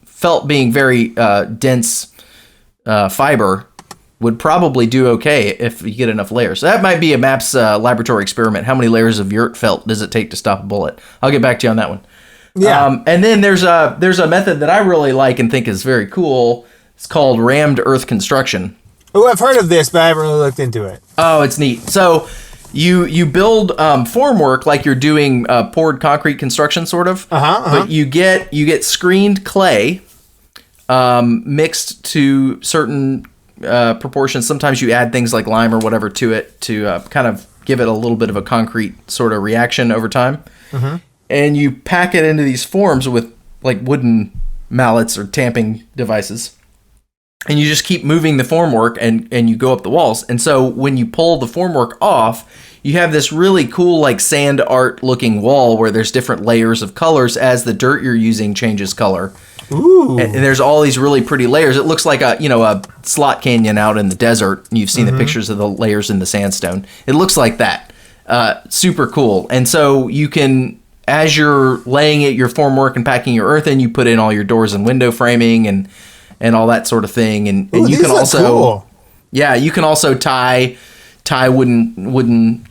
felt being very dense fiber would probably do okay if you get enough layers. So that might be a MAPS laboratory experiment. How many layers of yurt felt does it take to stop a bullet? I'll get back to you on that one. Yeah. And then there's a method that I really like and think is very cool. It's called rammed earth construction. Oh, I've heard of this, but I haven't really looked into it. Oh, it's neat. So you build formwork like you're doing poured concrete construction, sort of. But you get screened clay mixed to certain proportions. Sometimes you add things like lime or whatever to it to kind of give it a little bit of a concrete sort of reaction over time. And you pack it into these forms with like wooden mallets or tamping devices. And you just keep moving the formwork and you go up the walls. And so when you pull the formwork off, you have this really cool like sand art looking wall where there's different layers of colors as the dirt you're using changes color. Ooh. And there's all these really pretty layers. It looks like a slot canyon out in the desert. You've seen the pictures of the layers in the sandstone. It looks like that. Super cool. And so you can, as you're laying your formwork and packing your earth in, you put in all your doors and window framing and all that sort of thing. And you can also, cool. Yeah, you can also tie wooden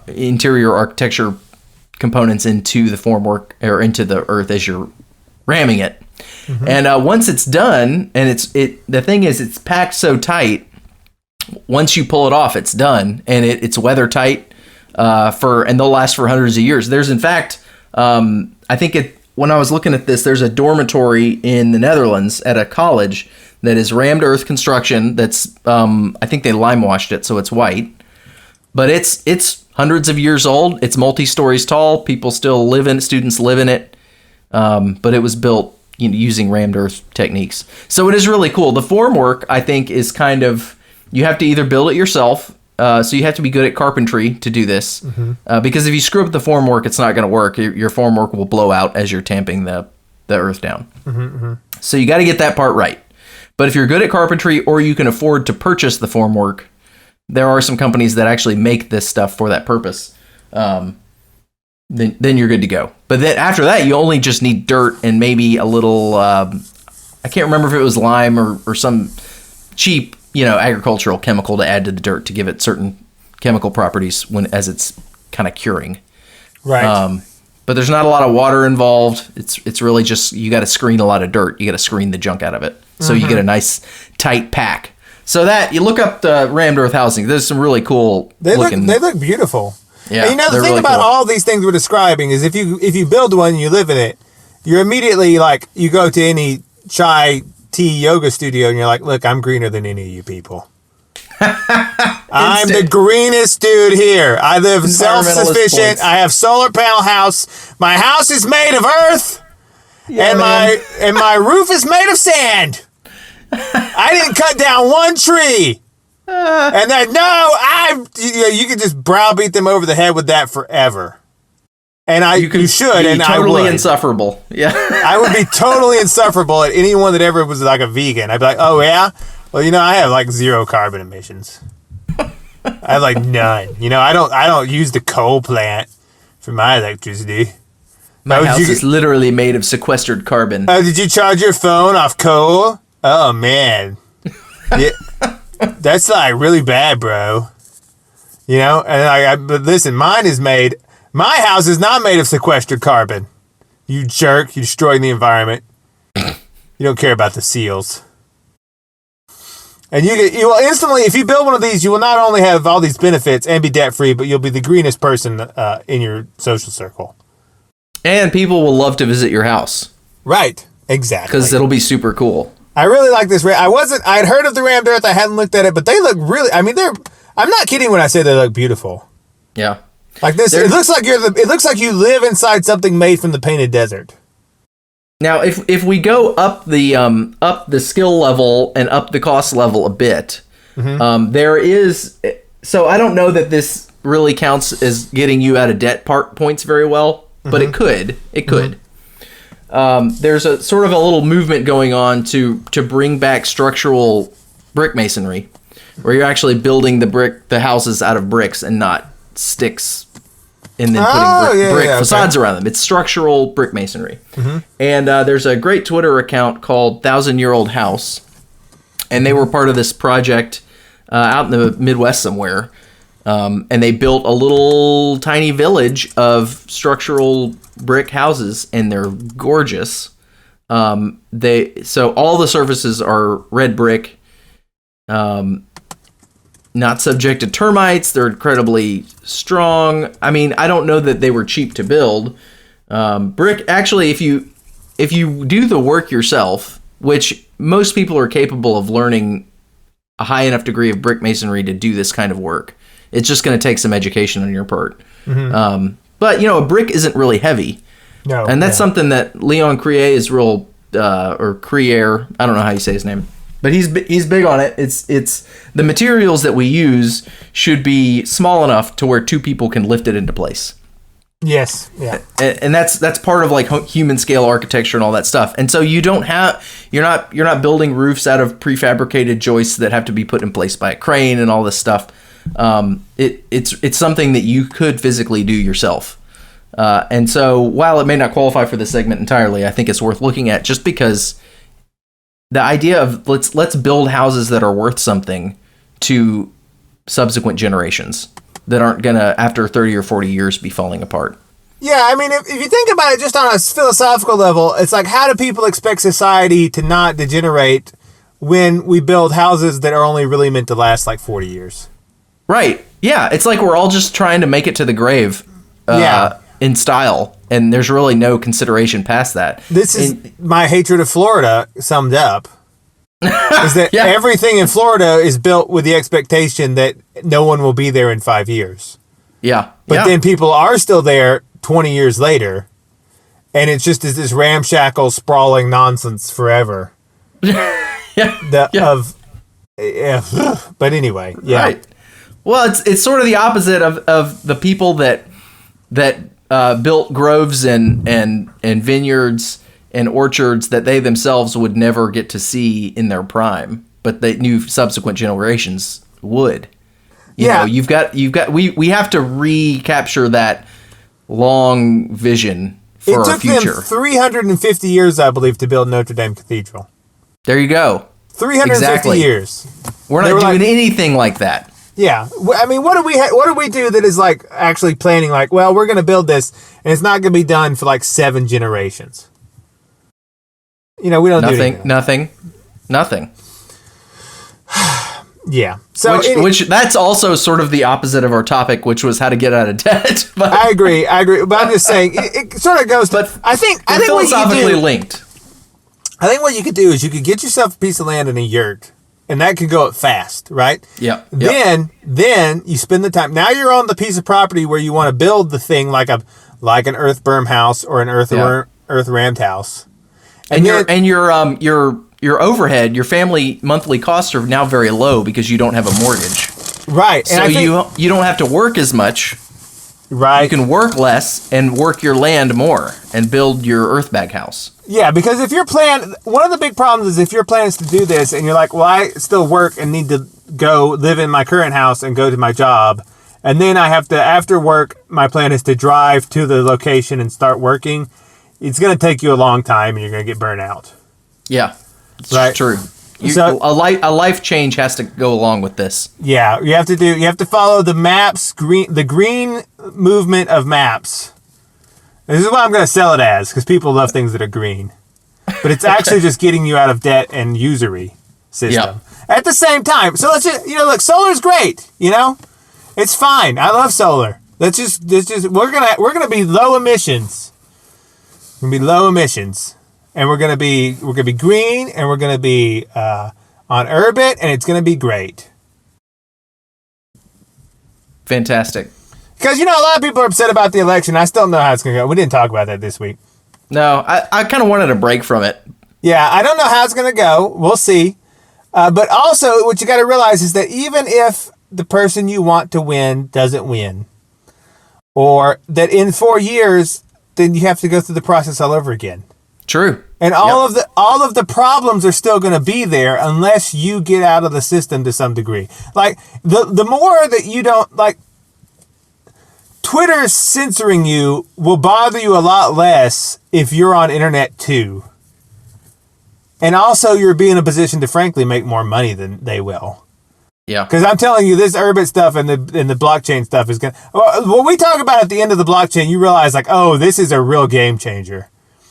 interior architecture components into the formwork or into the earth as you're ramming it. And once it's done, and the thing is, it's packed so tight. Once you pull it off, it's done, and it's weather tight and they'll last for hundreds of years. There's in fact, I think when I was looking at this, there's a dormitory in the Netherlands at a college that is rammed earth construction. That's I think they lime washed it, so it's white, but it's hundreds of years old. It's multi-stories tall. People still live in it. Students live in it, but it was built using rammed earth techniques. So it is really cool. The formwork, I think, is kind of, you have to either build it yourself. So you have to be good at carpentry to do this, because if you screw up the formwork, it's not going to work. Your formwork will blow out as you're tamping the earth down. So you got to get that part right. But if you're good at carpentry, or you can afford to purchase the formwork, there are some companies that actually make this stuff for that purpose. Then you're good to go. But then after that, you only just need dirt and maybe a little, I can't remember if it was lime or some cheap, agricultural chemical to add to the dirt to give it certain chemical properties as it's kind of curing. Right. But there's not a lot of water involved. It's really just, you got to screen a lot of dirt. You got to screen the junk out of it. So you get a nice tight pack. So that, you look up the rammed earth housing. There's some really cool looking. They look beautiful. Yeah, and the thing really about cool. all these things we're describing is if you build one and you live in it, you're immediately like, you go to any chai tea yoga studio and you're like, look, I'm greener than any of you people. I'm the greenest dude here. I live self-sufficient. Points. I have solar panel house. My house is made of earth, and my roof is made of sand. I didn't cut down one tree. And then you could just browbeat them over the head with that forever. And you should, and totally I would. insufferable. Yeah, I would be totally insufferable at anyone that ever was like a vegan. I'd be like, oh yeah, well I have like 0 carbon emissions. I have like none. I don't use the coal plant for my electricity. my house is literally made of sequestered carbon. Oh, did you charge your phone off coal? Oh man, yeah, that's like really bad, bro. But listen, my house is not made of sequestered carbon. You jerk, you're destroying the environment. You don't care about the seals. And you will instantly, if you build one of these, you will not only have all these benefits and be debt free, but you'll be the greenest person in your social circle. And people will love to visit your house. Right, exactly. Because it'll be super cool. I really like this. I had heard of the rammed earth. I hadn't looked at it, but they look really. I'm not kidding when I say they look beautiful. Yeah. Like this, it looks like you live inside something made from the painted desert. Now, if we go up the skill level and up the cost level a bit, there is. So I don't know that this really counts as getting you out of debt points very well, but it could. It could. There's a sort of a little movement going on to bring back structural brick masonry, where you're actually building the houses out of bricks and not sticks, and then putting brick facades around them. It's structural brick masonry. And there's a great Twitter account called 1,000-Year-Old House, and they were part of this project out in the Midwest somewhere, and they built a little tiny village of structural brick houses, and they're gorgeous. So all the surfaces are red brick, not subject to termites. They're incredibly strong. I mean, I don't know that they were cheap to build. Brick, actually, if you do the work yourself, which most people are capable of learning a high enough degree of brick masonry to do this kind of work, it's just going to take some education on your part. But a brick isn't really heavy. No, and that's something that Leon Crier is real, or Crier, I don't know how you say his name, but he's big on it. It's the materials that we use should be small enough to where 2 people can lift it into place. Yes, yeah, and that's part of like human scale architecture and all that stuff. And so you're not building roofs out of prefabricated joists that have to be put in place by a crane and all this stuff. It's something that you could physically do yourself. And so while it may not qualify for this segment entirely, I think it's worth looking at, just because the idea of let's build houses that are worth something to subsequent generations that aren't gonna, after 30 or 40 years, be falling apart. Yeah, I mean, if you think about it just on a philosophical level, it's like, how do people expect society to not degenerate when we build houses that are only really meant to last like 40 years? Right. Yeah, it's like we're all just trying to make it to the grave in style, and there's really no consideration past that. This is my hatred of Florida summed up. Is that everything in Florida is built with the expectation that no one will be there in 5 years. Yeah. But then people are still there 20 years later, and it's just this ramshackle, sprawling nonsense forever. But anyway, yeah. Right. Well, it's sort of the opposite of the people that built groves and vineyards and orchards that they themselves would never get to see in their prime, but they knew subsequent generations would. You know, we have to recapture that long vision for our future. It took them 350 years, I believe, to build Notre Dame Cathedral. There you go. 350 Exactly. years. We're They not were doing like- anything like that. Yeah. I mean, what do we do that is like actually planning like, well, we're going to build this and it's not going to be done for like 7 generations. We don't do anything. Nothing. Yeah. So Which that's also sort of the opposite of our topic, which was how to get out of debt. But I agree. But I'm just saying it sort of goes. But I think they're what you philosophically could do. linked. I think what you could do is you could get yourself a piece of land in a yurt, and that could go up fast, right? Yeah. Then you spend the time. Now you're on the piece of property where you want to build the thing like an earth berm house or an earth rammed house. And your overhead, your family monthly costs are now very low because you don't have a mortgage. Right. So you don't have to work as much. Right. You can work less and work your land more and build your earthbag house. Yeah, because if your plan, one of the big problems is if your plan is to do this and you're like, well, I still work and need to go live in my current house and go to my job. And then I have to, after work, my plan is to drive to the location and start working. It's going to take you a long time and you're going to get burnt out. Yeah, it's Right. true. So- a life change has to go along with this. Yeah, you have to follow the maps, the green movement of maps. This is what I'm going to sell it as, because people love things that are green. But it's actually just getting you out of debt and usury system. At the same time. So let's just, look, solar's great, It's fine. I love solar. We're going to be low emissions. We're going to be low emissions. And we're gonna be green, and we're gonna be on Urbit, and it's gonna be great. Fantastic. Because a lot of people are upset about the election. I still don't know how it's gonna go. We didn't talk about that this week. No, I kind of wanted a break from it. Yeah, I don't know how it's gonna go. We'll see. But also, what you got to realize is that even if the person you want to win doesn't win, or that in 4 years, then you have to go through the process all over again. True. And all of the problems are still going to be there unless you get out of the system to some degree. Like the more that you don't like, Twitter censoring you will bother you a lot less if you're on internet too. And also you're be in a position to frankly make more money than they will. Yeah. Because I'm telling you, this Urbit stuff and the blockchain stuff is going to... When we talk about at the end of the blockchain, you realize like, oh, this is a real game changer.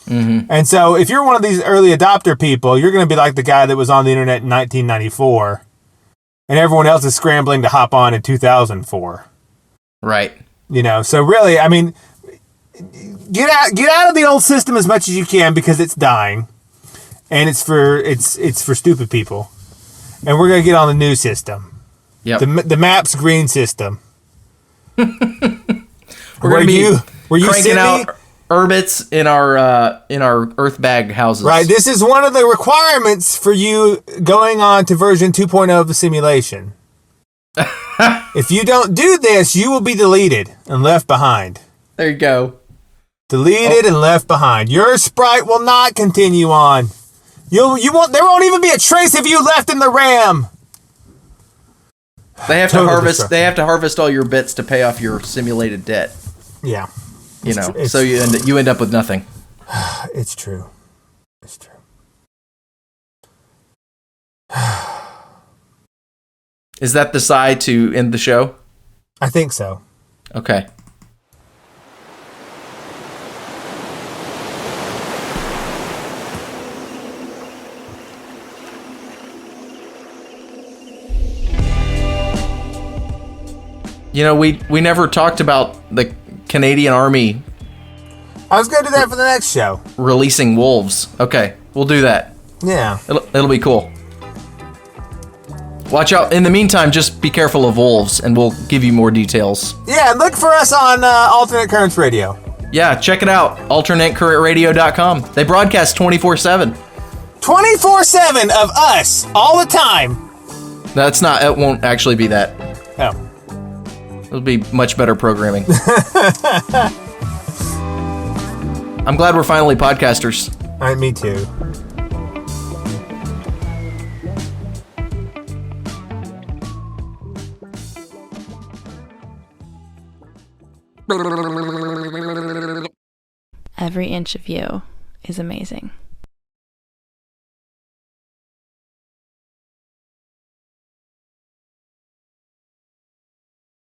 Mm-hmm. And so if you're one of these early adopter people, you're going to be like the guy that was on the internet in 1994 and everyone else is scrambling to hop on in 2004. Right. So really, I mean, get out of the old system as much as you can because it's dying and it's for stupid people. And we're going to get on the new system. Yep. The Maps Green system. We're going to be cranking out Urbits in our earthbag houses. Right. This is one of the requirements for you going on to version 2.0 of the simulation. If you don't do this, you will be deleted and left behind. There you go. Deleted and left behind. Your sprite will not continue on. There won't even be a trace of you left in the RAM. They have to harvest. They have to harvest all your bits to pay off your simulated debt. Yeah. So you end up with nothing. It's true. It's true. Is that the side to end the show? I think so. Okay. We never talked about the Canadian Army. I was going to do that for the next show. Releasing wolves. Okay, we'll do that. Yeah. It'll be cool. Watch out. In the meantime, just be careful of wolves, and we'll give you more details. Yeah, look for us on Alternate Currents Radio. Yeah, check it out. AlternateCurrentRadio.com. They broadcast 24/7. 24/7 of us, all the time. That's not. It won't actually be that. Oh. It'll be much better programming. I'm glad we're finally podcasters. Me too. Every inch of you is amazing.